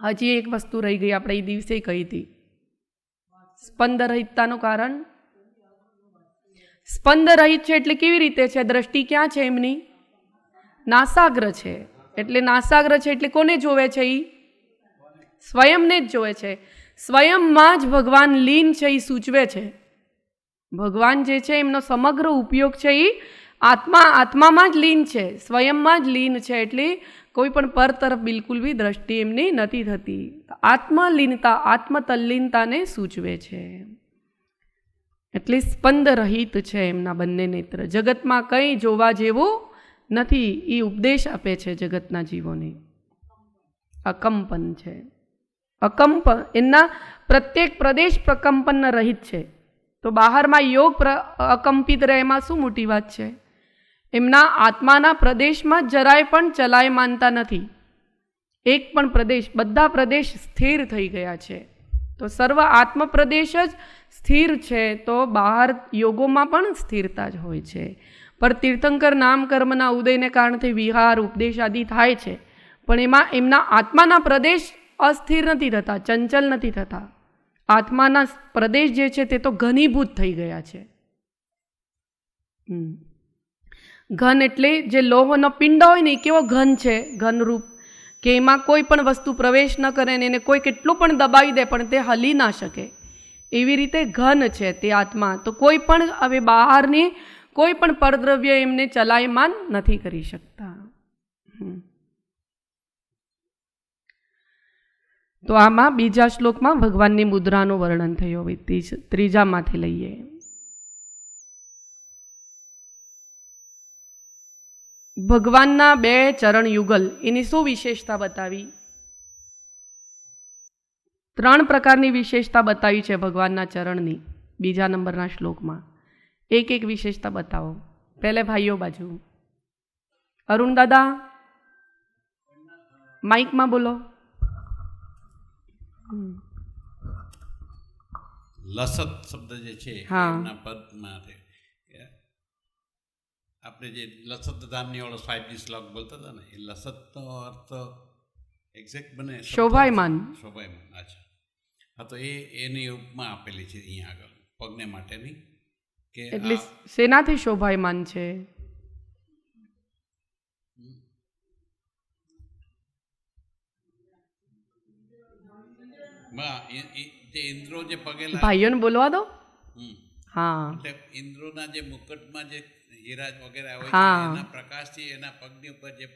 હજી એક વસ્તુ રહી ગઈ, આપણે એ દિવસે કહી હતી. સ્પંદ રહિતતાનું કારણ સ્પંદ રહિત છે એટલે કેવી રીતે છે? દ્રષ્ટિ ક્યાં છે એમની? નાસાગ્ર છે. એટલે નાસાગ્ર છે એટલે કોને જોવે છે? એ સ્વયંને જ જોવે છે. સ્વયંમાં જ ભગવાન લીન છે એ સૂચવે છે. ભગવાન જે છે એમનો સમગ્ર ઉપયોગ છે એ આત્મામાં જ લીન છે, સ્વયંમાં જ લીન છે. એટલે કોઈ પણ પર તરફ બિલકુલ બી દ્રષ્ટિ એમની નથી થતી. આત્મલીનતા, આત્મતલ્લીનતાને સૂચવે છે. એટલે સ્પંદ રહિત છે એમના બંને નેત્ર. જગતમાં કંઈ જોવા જેવું નથી એ ઉપદેશ આપે છે જગતના જીવોને. અકંપન છે, અકંપન. એમના પ્રત્યેક પ્રદેશ પ્રકંપન રહિત છે. તો બહારમાં યોગ અકંપિત રહે, એમાં શું મોટી વાત છે? એમના આત્માના પ્રદેશમાં જરાય પણ ચલાયમાનતા નથી. એક પણ પ્રદેશ, બધા પ્રદેશ સ્થિર થઈ ગયા છે. તો સર્વ આત્મ પ્રદેશ જ સ્થિર છે, તો બહાર યોગોમાં પણ સ્થિરતા જ હોય છે. પણ તીર્થંકર નામ કર્મના ઉદયને કારણથી વિહાર, ઉપદેશ આદિ થાય છે, પણ એમાં એમના આત્માના પ્રદેશ અસ્થિર નથી થતા, ચંચલ નથી થતા. આત્માના પ્રદેશ જે છે તે તો ઘનીભૂત થઈ ગયા છે. ઘન એટલે જે લોહનો પિંડ હોય ને, એ કેવો ઘન છે, ઘનરૂપ, કે એમાં કોઈ પણ વસ્તુ પ્રવેશ ન કરે ને એને કોઈ કેટલું પણ દબાવી દે પણ તે હલી ના શકે. એવી રીતે ઘન છે તે આત્મા. તો કોઈ પણ હવે બહારની કોઈ પણ પરદ્રવ્ય એમને ચલાયમાન નથી કરી શકતા. તો આમાં બીજા શ્લોકમાં ભગવાનની મુદ્રાનું વર્ણન થયું. હવે ત્રીજામાંથી લઈએ. ભગવાનના 2 ચરણ યુગલ, એની શું વિશેષતા બતાવી? 3 પ્રકારની વિશેષતા બતાવી છે ભગવાનના ચરણની બીજા નંબરના શ્લોકમાં. એક એક વિશેષતા બતાવો. પહેલે ભાઈઓ બાજુ. અરુણ દાદા માઇકમાં બોલો. લસત શબ્દ જે છે એમના પદમાં આપણે જે લસત ધામની વાળો 5G શ્લોક બોલતા હતા ને, એ લસતનો અર્થ એક્ઝેક્ટ બને શોભાયમાન. શોભાયમાન, અચ્છા. હા, તો એની ઉપમા આપેલી છે અહીંયા આગળ પગને માટેની. કે એટલે શેનાથી શોભાયમાન છે? જે ઇન્દ્રો જે પગે ભાઈઓને બોલવા દો. હા, એટલે ઇન્દ્રોના જે મુકટમાં જે હીરા વગેરે હોય હા. છે એના પ્રકાશથી એના પગની ઉપર જે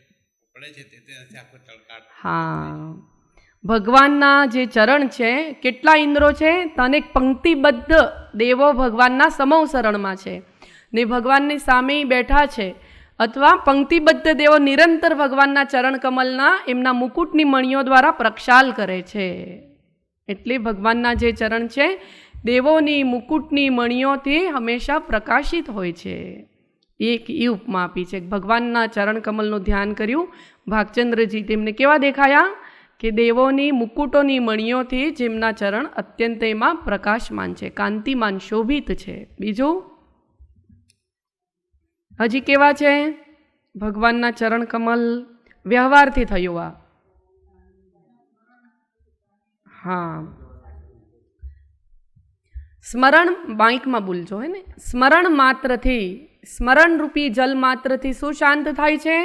પડે છે તેનાથી આખો ચળકાટ. હા, ભગવાનના જે ચરણ છે, કેટલા ઇન્દ્રો છે? તને પંક્તિબદ્ધ દેવો ભગવાનના સમૌ શરણમાં છે ને ભગવાનની સામે બેઠા છે, અથવા પંક્તિબદ્ધ દેવો નિરંતર ભગવાનના ચરણ કમલના એમના મુકુટની મણીઓ દ્વારા પ્રક્ષાલ કરે છે. એટલે ભગવાનના જે ચરણ છે દેવોની મુકુટની મણીઓથી હંમેશા પ્રકાશિત હોય છે. એક એ ઉપમા આપી છે. ભગવાનના ચરણ કમલનું ધ્યાન કર્યું ભાગચંદ્રજી, તેમને કેવા દેખાયા કે દેવોની મુકુટોની મણીઓથી જેમના ચરણ અત્યંત એમાં પ્રકાશમાન છે, કાંતિમાન, શોભિત છે. બીજું હજી કેવા છે? ભગવાનના ચરણ કમલ વ્યવહારથી થયું આ. હા, સ્મરણ માઇકમાં બોલજો હે ને. સ્મરણ માત્રથી, સ્મરણ રૂપી જલ માત્રથી શું શાંત થાય છે?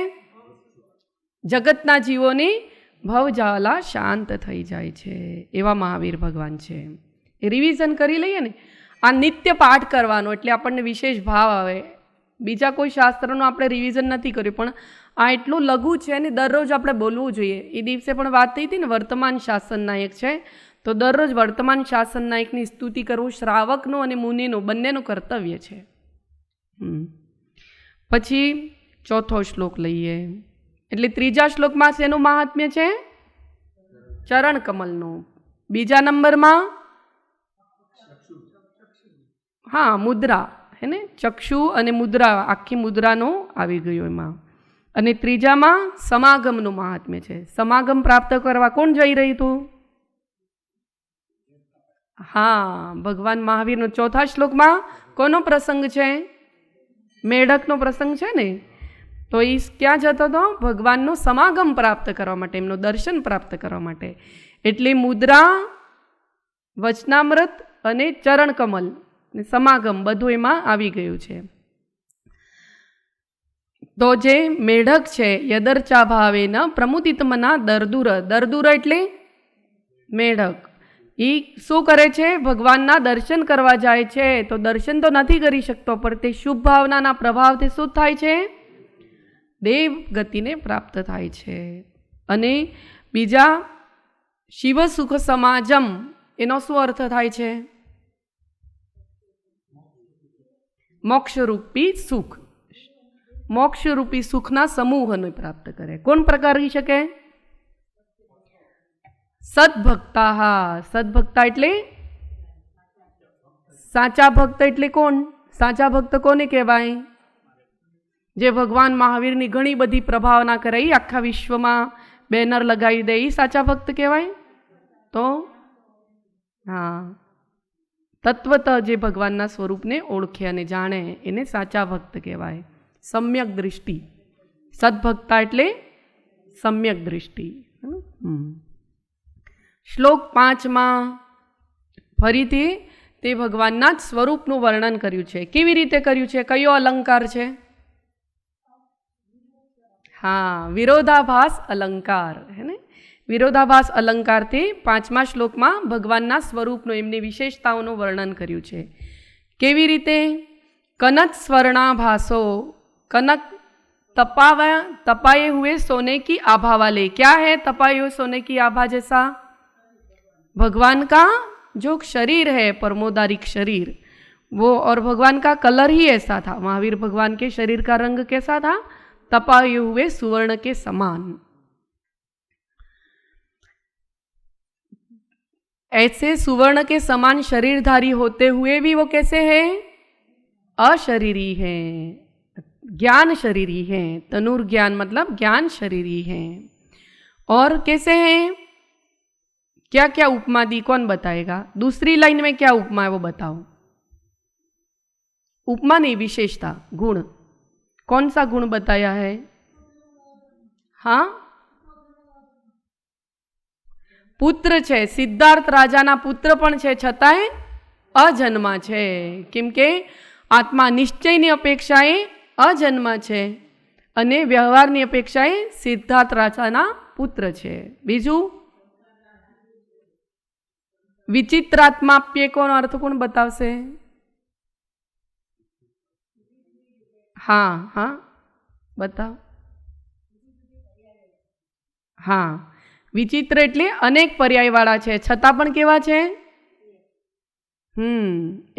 જગતના જીવોની ભવજાલા શાંત થઈ જાય છે. એવા મહાવીર ભગવાન છે. એ રિવિઝન કરી લઈએ ને, આ નિત્ય પાઠ કરવાનો એટલે આપણને વિશેષ ભાવ આવે. બીજા કોઈ શાસ્ત્રનું આપણે રિવિઝન નથી કર્યું, પણ આ એટલું લઘુ છે ને દરરોજ આપણે બોલવું જોઈએ. એ દિવસે પણ વાત થઈ હતી ને, વર્તમાન શાસન નાયક છે તો દરરોજ વર્તમાન શાસન નાયકની સ્તુતિ કરવું શ્રાવકનું અને મુનિનું બંનેનું કર્તવ્ય છે. પછી ચોથો શ્લોક લઈએ. એટલે ત્રીજા શ્લોકમાં શેનું મહાત્મ્ય છે? ચરણ કમલનું. બીજા નંબરમાં હા મુદ્રા હે ને, ચક્ષુ અને મુદ્રા, આખી મુદ્રાનું આવી ગયું એમાં. અને ત્રીજામાં સમાગમનું મહાત્મ્ય છે. સમાગમ પ્રાપ્ત કરવા કોણ જઈ રહ્યું હતું? હા, ભગવાન મહાવીરનો ચોથા શ્લોકમાં કોનો પ્રસંગ છે? મેઢકનો પ્રસંગ છે ને. તો એ ક્યાં જતો હતો? ભગવાનનો સમાગમ પ્રાપ્ત કરવા માટે, એમનું દર્શન પ્રાપ્ત કરવા માટે. એટલે મુદ્રા, વચનામૃત અને ચરણ કમલ સમાગમ બધું એમાં આવી ગયું છે. તો જે મેઢક છે, યદર્ચા ભાવે ન પ્રમુદિતમના દરદુર, દરદુર એટલે મેઢક, એ શું કરે છે? ભગવાનના દર્શન કરવા જાય છે. તો દર્શન તો નથી કરી શકતો, પણ તે શુભ ભાવનાના પ્રભાવથી શું થાય છે? દેવ ગતિને પ્રાપ્ત થાય છે. અને બીજા શિવ સુખ સમાજમ, એનો શું અર્થ થાય છે? મોક્ષરૂપી સુખ, મોક્ષરૂપી સુખના સમૂહને પ્રાપ્ત કરે. કોણ પ્રકારી શકે? સદભક્તા. હા, સદભક્તા એટલે સાચા ભક્ત. એટલે કોણ સાચા ભક્ત? કોને કહેવાય? જે ભગવાન મહાવીરની ઘણી બધી પ્રભાવના કરે, આખા વિશ્વમાં બેનર લગાવી દે, એ સાચા ભક્ત કહેવાય. તો હા, તત્વત જે ભગવાનના સ્વરૂપને ઓળખે અને જાણે એને સાચા ભક્ત કહેવાય. સમ્યક દૃષ્ટિ, સદભક્તા એટલે સમ્યક દૃષ્ટિ. શ્લોક 5માં ફરીથી તે ભગવાનના જ સ્વરૂપનું વર્ણન કર્યું છે. કેવી રીતે કર્યું છે? કયો અલંકાર છે? હા, વિરોધાભાસ અલંકાર હે ને. વિરોધાભાસ અલંકારથી 5મા શ્લોકમાં ભગવાનના સ્વરૂપનું, એમની વિશેષતાઓનું વર્ણન કર્યું છે. કેવી રીતે? कनक स्वर्णाभासो, कनक तपाए हुए सोने की आभा वाले। क्या है तपाए हुए सोने की आभा जैसा? भगवान का जो शरीर है, परमोदारिक शरीर वो, और भगवान का कलर ही ऐसा था। महावीर भगवान के शरीर का रंग कैसा था? तपाए हुए सुवर्ण के समान। ऐसे सुवर्ण के समान शरीरधारी होते हुए भी वो कैसे हैं? अशरीरी हैं, ज्ञान शरीरी हैं। तनुर ज्ञान मतलब ज्ञान शरीरी हैं। और कैसे हैं? क्या क्या उपमा दी? कौन बताएगा? दूसरी लाइन में क्या उपमा है वो बताओ। उपमा नहीं, विशेषता, गुण। कौन सा गुण बताया है? हाँ, पुत्र छे, सिद्धार्थ राजाना पुत्र पण छे, छतांय अजन्मा छे। केम के आत्मा निश्चयनी अपेक्षाए अजन्मा छे अने व्यवहारनी अपेक्षाए सिद्धार्थ राजाना पुत्र छे। बीजू विचित्रात्माप्य कोण अर्थ कोण बतावशे? હા હા બતાવો. હા, વિચિત્ર એટલે અનેક પર્યાયવાળા છે છતાં પણ કેવા છે?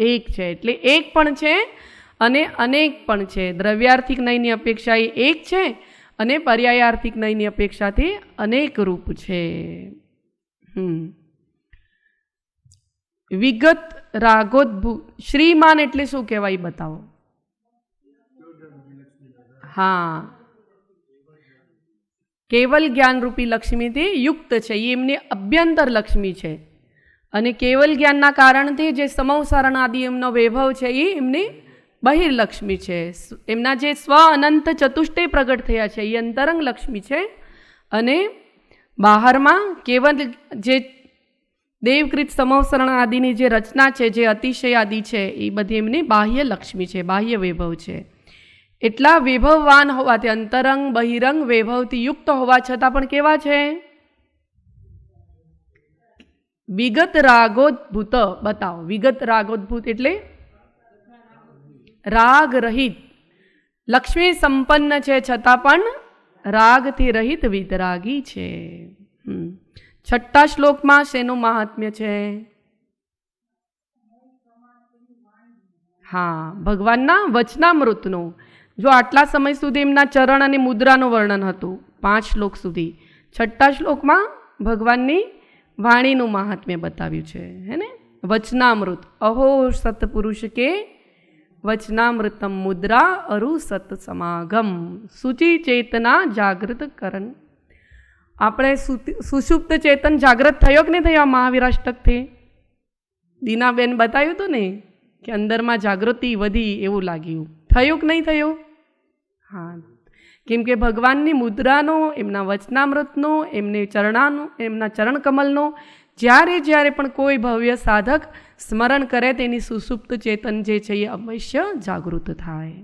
એક છે એટલે એક પણ છે અને અનેક પણ છે. દ્રવ્યાર્થિક નયની અપેક્ષા એ એક છે અને પર્યાયાર્થિક નયની અપેક્ષાથી અનેક રૂપ છે. વિગત રાગોદ્ભૂત શ્રીમાન એટલે શું કહેવાય બતાવો. હા, કેવલ જ્ઞાનરૂપી લક્ષ્મીથી યુક્ત છે, એ એમની અભ્યંતર લક્ષ્મી છે. અને કેવલ જ્ઞાનના કારણથી જે સમવસારણ આદિ એમનો વૈભવ છે એ એમની બહિર્લક્ષ્મી છે. એમના જે સ્વ અનંત ચતુષ્ટય પ્રગટ થયા છે એ અંતરંગ લક્ષ્મી છે. અને બહારમાં કેવલ જે દેવકૃત સમવસરણ આદિની જે રચના છે, જે અતિશય આદિ છે, એ બધી એમની બાહ્ય લક્ષ્મી છે, બાહ્ય વૈભવ છે. એટલા વૈભવવાન હોવાથી અંતરંગ બહિરંગ વૈભવથી યુક્ત હોવા છતાં પણ કેવા છે? વિગત રાગોદ્ભૂત બતાવો. વિગત રાગોદ્ભૂત એટલે રાગ રહિત, લક્ષ્મી સંપન્ન છે છતાં પણ રાગથી રહિત વિતરાગી છે. છઠ્ઠા શ્લોકમાં શેનું મહાત્મ્ય છે? હા, ભગવાનના વચનામૃતનું. જો આટલા સમય સુધી એમના ચરણ અને મુદ્રાનું વર્ણન હતું 5 શ્લોક સુધી, છઠ્ઠા શ્લોકમાં ભગવાનની વાણીનું મહાત્મ્ય બતાવ્યું છે. હે ને? વચનામૃત. અહો સતપુરુષ કે વચનામૃતમ મુદ્રા અરુ સત સમાગમ સુચિ ચેતના જાગૃત કરન. આપણે સુષુપ્ત ચેતન જાગ્રત થયો કે નહીં થયો મહાવીરાષ્ટકથી? દીનાબેન બતાવ્યું હતું ને કે અંદરમાં જાગૃતિ વધી એવું લાગ્યું. થયું કે નહીં થયું? હા, કેમ કે ભગવાનની મુદ્રાનો, એમના વચનામૃતનો, એમના ચરણ કમલનો જ્યારે જ્યારે પણ કોઈ ભવ્ય સાધક સ્મરણ કરે તેની સુષુપ્ત ચેતન જે છે એ અવશ્ય જાગૃત થાય.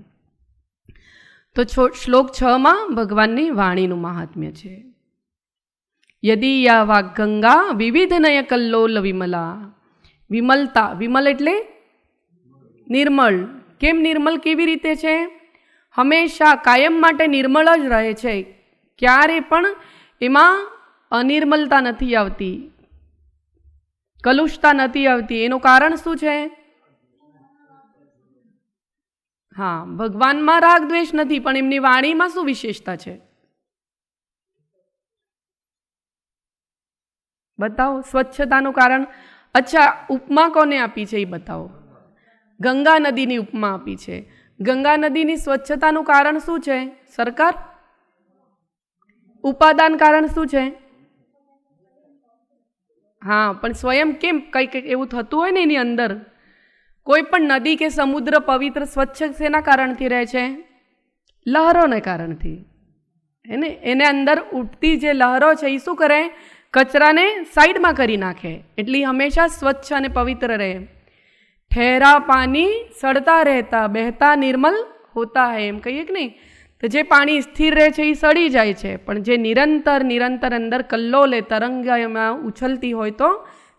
તો શ્લોક 6માં ભગવાનની વાણીનું મહાત્મ્ય છે. યદી યા વાગ્ગંગા વિવિધ નય કલ્લોલ વિમલા. વિમલતા, વિમલ એટલે નિર્મળ. કેમ નિર્મળ? કેવી રીતે છે? હંમેશા કાયમ માટે નિર્મળ જ રહે છે, ક્યારે પણ એમાં અનિર્મલતા નથી આવતી, કલુષતા નથી આવતી. એનું કારણ શું છે? હા, ભગવાનમાં રાગ દ્વેષ નથી, પણ એમની વાણીમાં શું વિશેષતા છે બતાવો. સ્વચ્છતાનું કારણ. અચ્છા, ઉપમા કોને આપી છે એ બતાવો. ગંગા નદીની ઉપમા આપી છે. ગંગા નદીની સ્વચ્છતાનું કારણ શું છે? સરકાર. ઉપાદાન કારણ શું છે? હા, પણ સ્વયં કેમ કંઈક એવું થતું હોય ને એની અંદર, કોઈ પણ નદી કે સમુદ્ર પવિત્ર સ્વચ્છ શેના કારણથી રહે છે? લહેરોને કારણથી. એને એને અંદર ઉઠતી જે લહેરો છે એ શું કરે? કચરાને સાઈડમાં કરી નાખે, એટલે હંમેશા સ્વચ્છ અને પવિત્ર રહે. ઠેરા પાણી સડતા રહેતા બહેતા નિર્મલ હોતા હૈ, એમ કહીએ કે નહીં? તો જે પાણી સ્થિર રહે છે એ સડી જાય છે, પણ જે નિરંતર અંદર કલ્લોલે તરંગમાં ઉછલતી હોય તો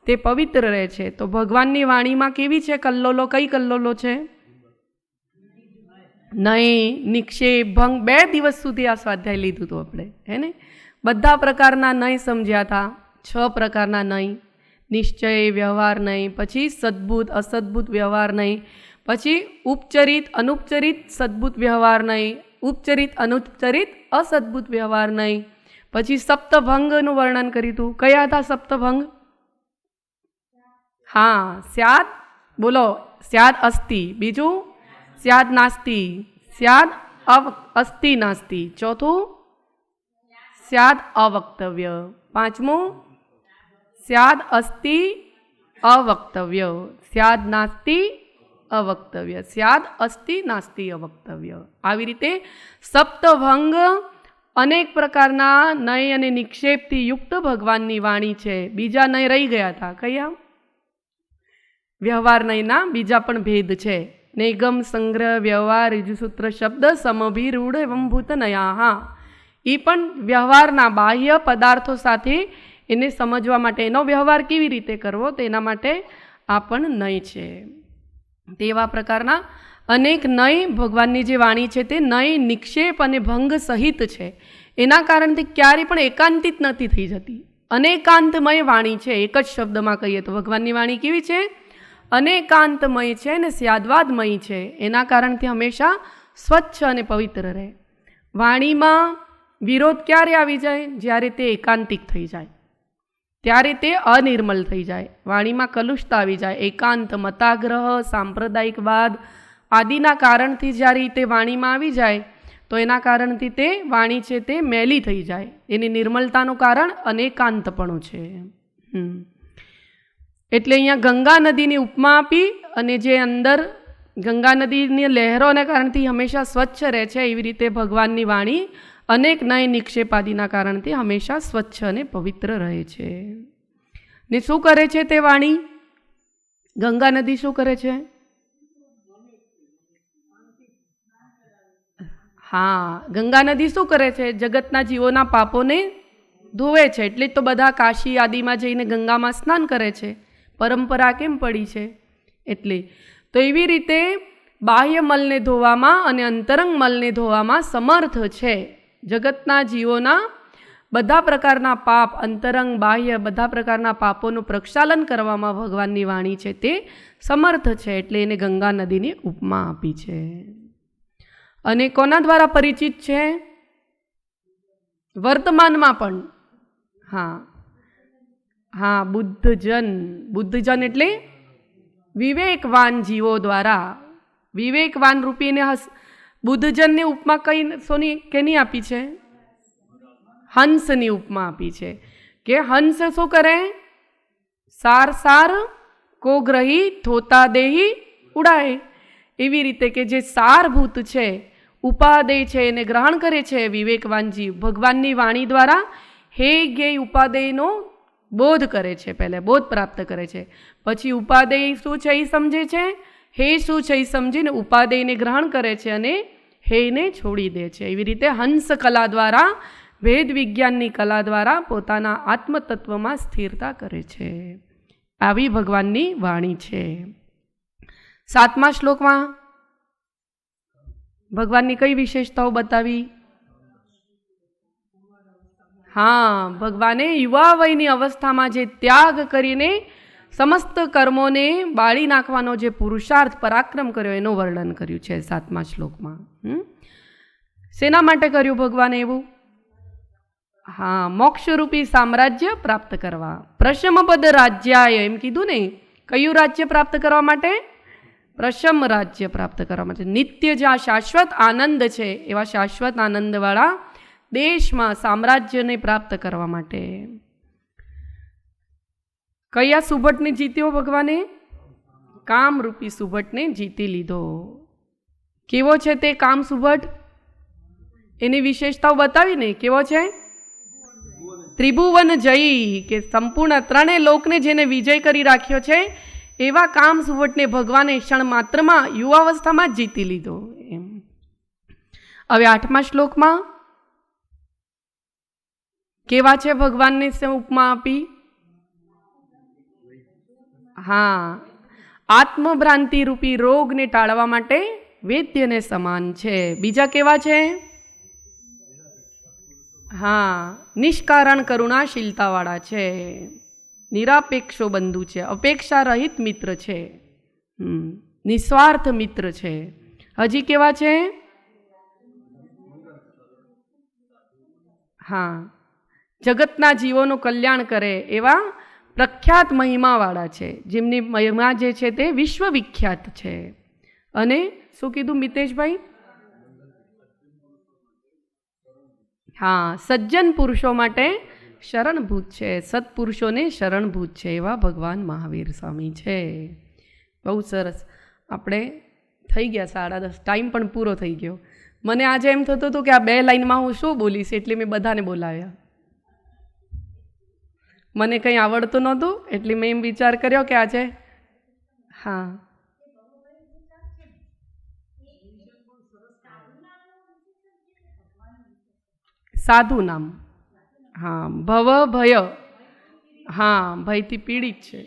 તે પવિત્ર રહે છે. તો ભગવાનની વાણીમાં કેવી છે કલ્લોલો? કઈ કલ્લોલો છે? નહીં, નિક્ષેપ, ભંગ. 2 દિવસ સુધી આ સ્વાધ્યાય લીધું હતું આપણે, હે ને? બધા પ્રકારના નહીં સમજ્યા હતા. 6 પ્રકારના નહીં. નિશ્ચય વ્યવહાર નહીં, પછી સદ્ભુત અસદ્ભુત વ્યવહાર નહીં, પછી ઉપચરિત અનુપચરિત સદ્ભુત વ્યવહાર નહીં, ઉપચરિત અનુપચરિત અસદ્ભુત વ્યવહાર નહીં, પછી સપ્તભંગનું વર્ણન કર્યું હતું. કયા હતા સપ્તભંગ? હા, સ્યાદ બોલો, સ્યાદ અસ્તિ. બીજું સ્યાદ નાસ્તિ, સ્યાદ અસ્તિ નાસ્તિ. ચોથું સ્યાદ અવક્તવ્ય. પાંચમું સ્યાદ અસ્તિ અવક્તવ્ય. સ્યાદ નાસ્તિ અવક્તવ્ય. સ્યાદ અસ્તિ નાસ્તિ અવક્તવ્ય. આવી રીતે સપ્તભંગ અનેક પ્રકારના નય અને નિક્ષેપથી યુક્ત ભગવાનની વાણી છે. બીજા નય રહી ગયા હતા. કયા? વ્યવહાર નયના બીજા પણ ભેદ છે. નિગમ સંગ્રહ વ્યવહાર ઋજુસૂત્ર શબ્દ સમભિરૂઢ એવં ભૂત નયા. એ પણ વ્યવહારના બાહ્ય પદાર્થો સાથે એને સમજવા માટે, એનો વ્યવહાર કેવી રીતે કરવો તેના માટે આ પણ નય છે. તેવા પ્રકારના અનેક નય ભગવાનની જે વાણી છે તે નય નિક્ષેપ અને ભંગ સહિત છે. એના કારણથી ક્યારેય પણ એકાંતિત નથી થઈ જતી. અનેકાંતમય વાણી છે. એક જ શબ્દમાં કહીએ તો ભગવાનની વાણી કેવી છે? અનેકાંતમય છે ને સ્યાદવાદમય છે. એના કારણથી હંમેશા સ્વચ્છ અને પવિત્ર રહે. વાણીમાં વિરોધ ક્યારે આવી જાય? જ્યારે તે એકાંતિક થઈ જાય, ત્યારે તે અનિર્મલ થઈ જાય. વાણીમાં કલુષતા આવી જાય. એકાંત, મતાગ્રહ, સાંપ્રદાયિકવાદ આદિના કારણથી જ્યારે તે વાણીમાં આવી જાય તો એના કારણથી તે વાણી છે તે મેલી થઈ જાય. એની નિર્મલતાનું કારણ અનેકાંતપણું છે. એટલે અહીંયા ગંગા નદીની ઉપમા આપી અને જે અંદર ગંગા નદીની લહેરોના કારણથી હંમેશા સ્વચ્છ રહે છે, એવી રીતે ભગવાનની વાણી અનેક નય નિક્ષેપાદિના કારણથી હંમેશા સ્વચ્છ અને પવિત્ર રહે છે. ને શું કરે છે તે વાણી? ગંગા નદી શું કરે છે? હા, ગંગા નદી શું કરે છે? જગતના જીવોના પાપોને ધોવે છે. એટલે જ તો બધા કાશી આદિમાં જઈને ગંગામાં સ્નાન કરે છે. પરંપરા કેમ પડી છે? એટલે તો એવી રીતે બાહ્ય મલને ધોવામાં અને અંતરંગ મલને ધોવામાં સમર્થ છે. જગતના જીવોના બધા પ્રકારના પાપ, અંતરંગ બાહ્ય બધા પ્રકારના પાપોનું પ્રક્ષાલન કરવામાં ભગવાનની વાણી છે તે સમર્થ છે. એટલે એને ગંગા નદીની ઉપમા આપી છે. અને કોના દ્વારા પરિચિત છે? વર્તમાનમાં પણ. હા, બુદ્ધજન. બુદ્ધજન એટલે વિવેકવાન જીવો દ્વારા. વિવેકવાન રૂપીને બુદ્ધજનની ઉપમા કઈ સોની કેની આપી છે? હંસની ઉપમા આપી છે કે હંસ શું કરે? સાર સાર કો ગ્રહી થોતા દેહી ઉડાય. એવી રીતે કે જે સારભૂત છે, ઉપાદેય છે, એને ગ્રહણ કરે છે વિવેકવાન જીવ. ભગવાનની વાણી દ્વારા હે જ્ઞેય ઉપાદેયનો બોધ કરે છે. પહેલે બોધ પ્રાપ્ત કરે છે, પછી ઉપાદેય શું છે એ સમજે છે, હે શું છે એ સમજીને ઉપાદેયને ગ્રહણ કરે છે અને હેને છોડી દે છે. એવી રીતે હંસ કલા દ્વારા, વેદ વિજ્ઞાનની કલા દ્વારા પોતાના આત્મતત્વમાં સ્થિરતા કરે છે. આવી ભગવાનની વાણી છે. 7મા શ્લોકમાં ભગવાનની કઈ વિશેષતાઓ બતાવી? હા, ભગવાને યુવા વયની અવસ્થામાં જે ત્યાગ કરીને સમસ્ત કર્મોને બાળી નાખવાનો જે પુરુષાર્થ પરાક્રમ કર્યો એનું વર્ણન કર્યું છે 7મા શ્લોકમાં. શેના માટે કર્યું ભગવાને એવું? હા, મોક્ષરૂપી સામ્રાજ્ય પ્રાપ્ત કરવા. પ્રશમપદ રાજ્યાય એમ કીધું ને. કયું રાજ્ય પ્રાપ્ત કરવા માટે? પ્રશમ રાજ્ય પ્રાપ્ત કરવા માટે. નિત્ય જ્યાં શાશ્વત આનંદ છે એવા શાશ્વત આનંદવાળા દેશમાં સામ્રાજ્યને પ્રાપ્ત કરવા માટે. કયા સુભટને જીત્યો ભગવાને? કામરૂપી સુભટને જીતી લીધો. કેવો છે તે કામ સુભટ? એની વિશેષતાઓ બતાવીને. કેવો છે? ત્રિભુવન જયી, કે સંપૂર્ણ ત્રણેય લોકને જેને વિજય કરી રાખ્યો છે એવા કામ સુવટને ભગવાને ક્ષણ માત્રમાં યુવાવસ્થામાં જ જીતી લીધો. એમ. હવે 8મા શ્લોકમાં કેવા છે ભગવાનને ઉપમા આપી? હા, આત્મભ્રાંતિ રૂપી રોગને ટાળવા માટે વૈદ્યને સમાન છે. બીજા કેવા છે? હા, નિષ્કારણ કરુણાશીલતાવાળા છે. નિરાપેક્ષો બંધુ છે. અપેક્ષા રહિત મિત્ર છે. નિસ્વાર્થ મિત્ર છે. હજી કેવા છે? હા, જગતના જીવોનું કલ્યાણ કરે એવા પ્રખ્યાત મહિમાવાળા છે, જેમની મહિમા જે છે તે વિશ્વવિખ્યાત છે. અને શું કીધું મિતેશભાઈ? હા, સજ્જન પુરુષો માટે શરણભૂત છે. સત્પુરુષોને શરણભૂત છે એવા ભગવાન મહાવીર સ્વામી છે. બહુ સરસ. આપણે થઈ ગયા 10:30. ટાઈમ પણ પૂરો થઈ ગયો. મને આજે એમ થતું હતું કે આ 2 લાઈનમાં હું શું બોલીશ, એટલે મેં બધાને બોલાવ્યા. મને કંઈ આવડતું નહોતું એટલે મેં એમ વિચાર કર્યો કે આજે હા સાધુ નામ. હા, ભવ ભય. હા, ભયથી પીડિત છે.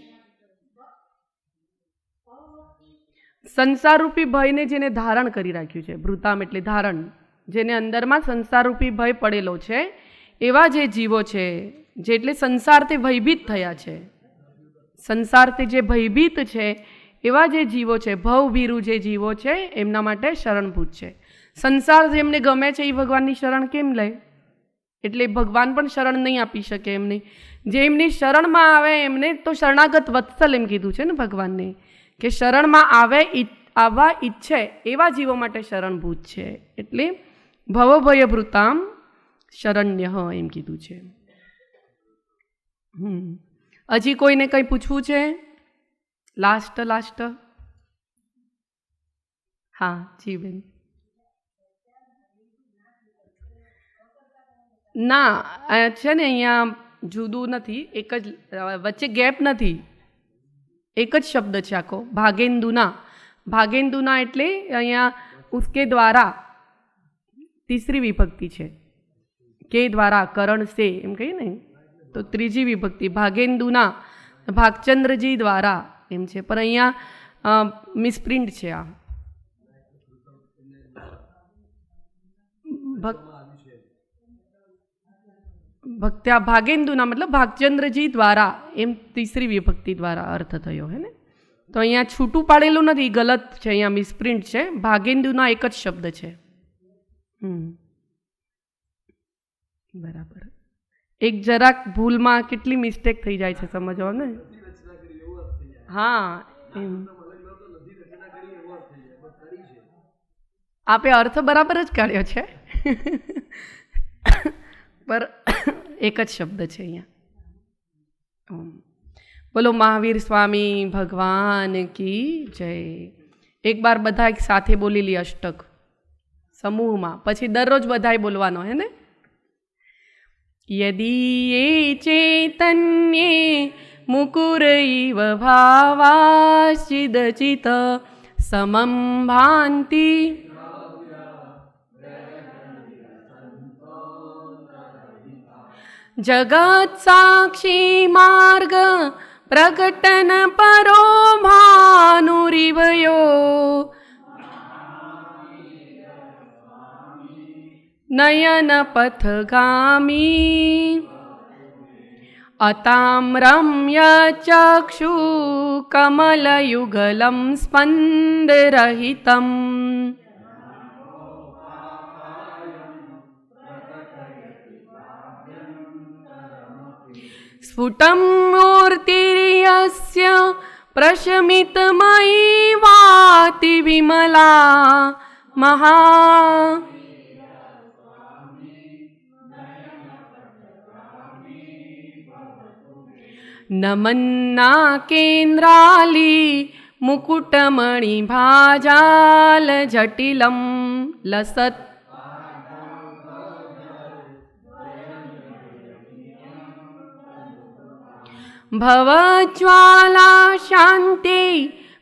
સંસારરૂપી ભયને જેને ધારણ કરી રાખ્યું છે, ભૃતામ એટલે ધારણ, જેને અંદરમાં સંસારરૂપી ભય પડેલો છે, એવા જે જીવો છે, જે એટલે સંસારથી ભયભીત થયા છે, સંસારથી જે ભયભીત છે એવા જે જીવો છે, ભવભીરુ જે જીવો છે, એમના માટે શરણભૂત છે. સંસાર જેમને ગમે છે એ ભગવાનની શરણ કેમ લે? એટલે ભગવાન પણ શરણ નહીં આપી શકે એમને. જે એમની શરણમાં આવે એમને તો શરણાગત વત્સલ એમ કીધું છે ને ભગવાનને, કે શરણમાં આવવા ઈચ્છે એવા જીવો માટે શરણભૂત છે. એટલે ભવભયભૃતામ શરણ્ય એમ કીધું છે. હજી કોઈને કંઈ પૂછવું છે? લાસ્ટ હા જી બેન. ના છે ને, અહીંયા જુદું નથી, એક જ વચ્ચે ગેપ નથી, એક જ શબ્દ છે આખો. ભાગેન્દુના, ભાગેન્દુના એટલે અહીંયા ઉસકે દ્વારા તીસરી વિભક્તિ છે, કે દ્વારા કરણ સે એમ કહીએ ને તો ત્રીજી વિભક્તિ. ભાગેન્દુના ભાગચંદ્રજી દ્વારા એમ છે, પણ અહીંયા મિસપ્રિન્ટ છે. આ ભક્ત્યા ભાગેન્દુના મતલબ ભાગચંદ્રજી દ્વારા એમ તીસરી વિભક્તિ દ્વારા અર્થ થયો હે ને. તો અહીંયા છૂટું પાડેલું નથી, ગલત છે, અહીંયા મિસપ્રિન્ટ છે. ભાગેન્દુના એક જ શબ્દ છે. બરાબર. એક જરાક ભૂલમાં કેટલી મિસ્ટેક થઈ જાય છે સમજવા ને. હા એમ આપે અર્થ બરાબર જ કાઢ્યો છે, પર એક જ શબ્દ છે અહીંયા. બોલો મહાવીર સ્વામી ભગવાન કી જય. એક બાર બધા એક સાથે બોલી લી અષ્ટક સમૂહમાં, પછી દરરોજ બધાએ બોલવાનો હે ને. યદી એ ચૈતન્યે મુકુરૈવ ભાવાશ્ચિદચિત સમમ ભાંતિ જગત સાક્ષી માર્ગ પ્રગટન પરો ભાનુરિવયો નયન પથગામી અતામ્રમ્ય ચક્ષુ કમલયુગલમ સ્પંદરહિતમ સ્ફુટં મૂર્તિર્યસ્ય પ્રશમિતમયી વાતિ વિમલા મહા નમન્ના કેન્દ્રાલી મુકુટમણિ ભાજાલ જટિલમ લસત ભવજ્વાલા શાંતિ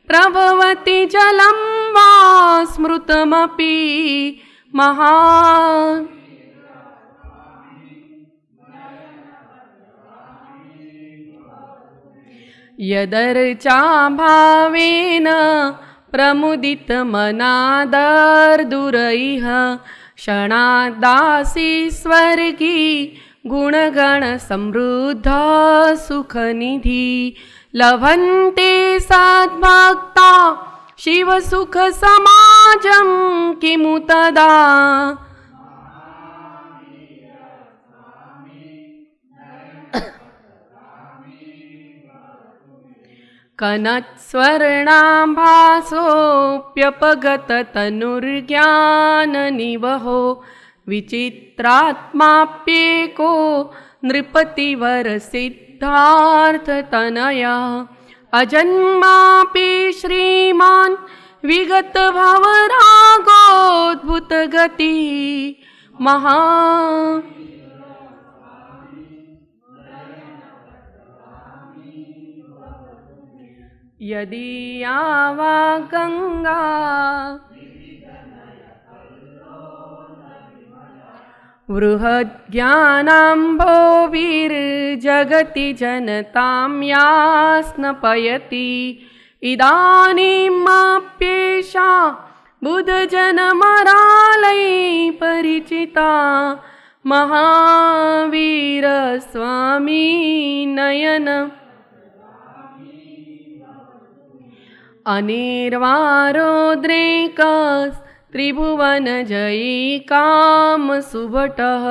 પ્રભવતિ જલમ વા સ્મૃતમપી મહા યદર્ચા ભાવેન પ્રમુદિતમનાદર્દુરૈઃ ક્ષણાદાસી સ્વર્ગી ગુણગણ સમૃદ્ધ સુખનિધિ લભન્તે સદ્ભક્તા શિવ સુખ સમાજમ કિમુ તદા કનત્સ્વર્ણાભાસોऽપ્યપગત તનુર્જ્ઞાનનિવહો વિચિત્રાત્માપ્યેકો નૃપતિવર સિદ્ધાર્થતનય અજન્માપી શ્રીમાન વિગત ભવરાગોદ્ભુતગતિ મહા યદિયાવા ગંગા વૃહદ્જ્ઞાનાંભોવિર્જગતિ જનતાં યા સ્નપયતિ इदानीमाप्येषा बुधजनमरालये परिचिता महावीर स्वामी नयन अनिर्वारोद्रेकस्त्रिभुवनजयी कामसुभटः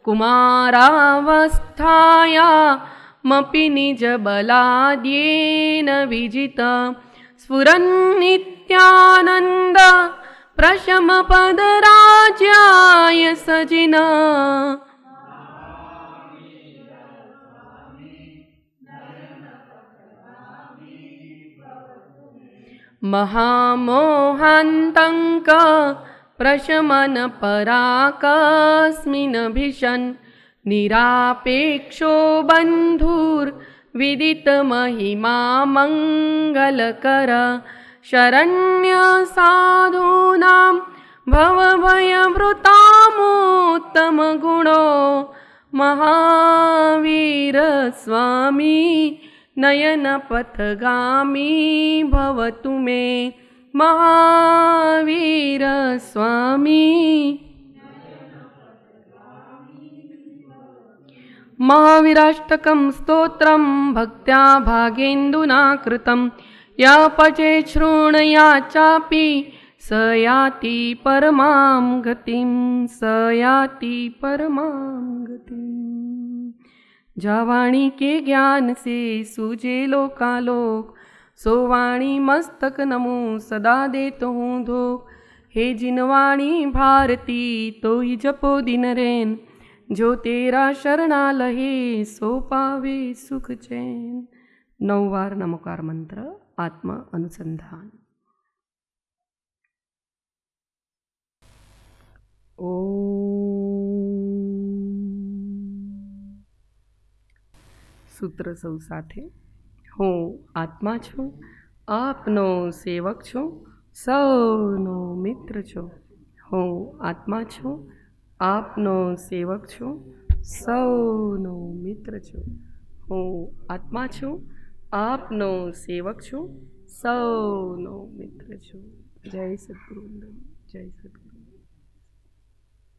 कुमारावस्थायामपि निजबलाद्येन विजित स्फुरन्नित्यानन्द प्रशमपदराज्याय सजिन महामोहान्तङ्क प्रशमन पराकस्मिन्नभिशन् निरापेक्षो बन्धुर्विदितमहिमा मङ्गलकर शरण्यसाधूनां भवभयवृतामोत्तमगुणो महावीर स्वामी नयनपथगामी भवतु मे महावीर स्वामी। महावीराष्टकं स्तोत्रं भक्त्या भागेन्दुना कृतं या पचे शृणुया चापि स याति परमां गतिं स याति परमां गतिम्। जा वाणी के ज्ञान से सूझे लोकालोक सो वाणी मस्तक नमो सदा देतो हूँ धोक। हे जिनवाणी भारती तो ही जपो दिन रैन जो तेरा शरणा लहे सो पावे सुख चैन। 9 वार नमोकार मंत्र आत्म अनुसंधान। सूत्र सौ साथे हूँ आत्मा छूँ आपनो सेवक छूँ सौनो मित्र छूँ। हूँ आत्मा छूँ आपनो सेवक छूँ सौनो मित्र छूँ। हूँ आत्मा छूँ आपनो सेवक छूँ सौनो मित्र छूँ। जय सद्गुरु, जय सद्गुरु।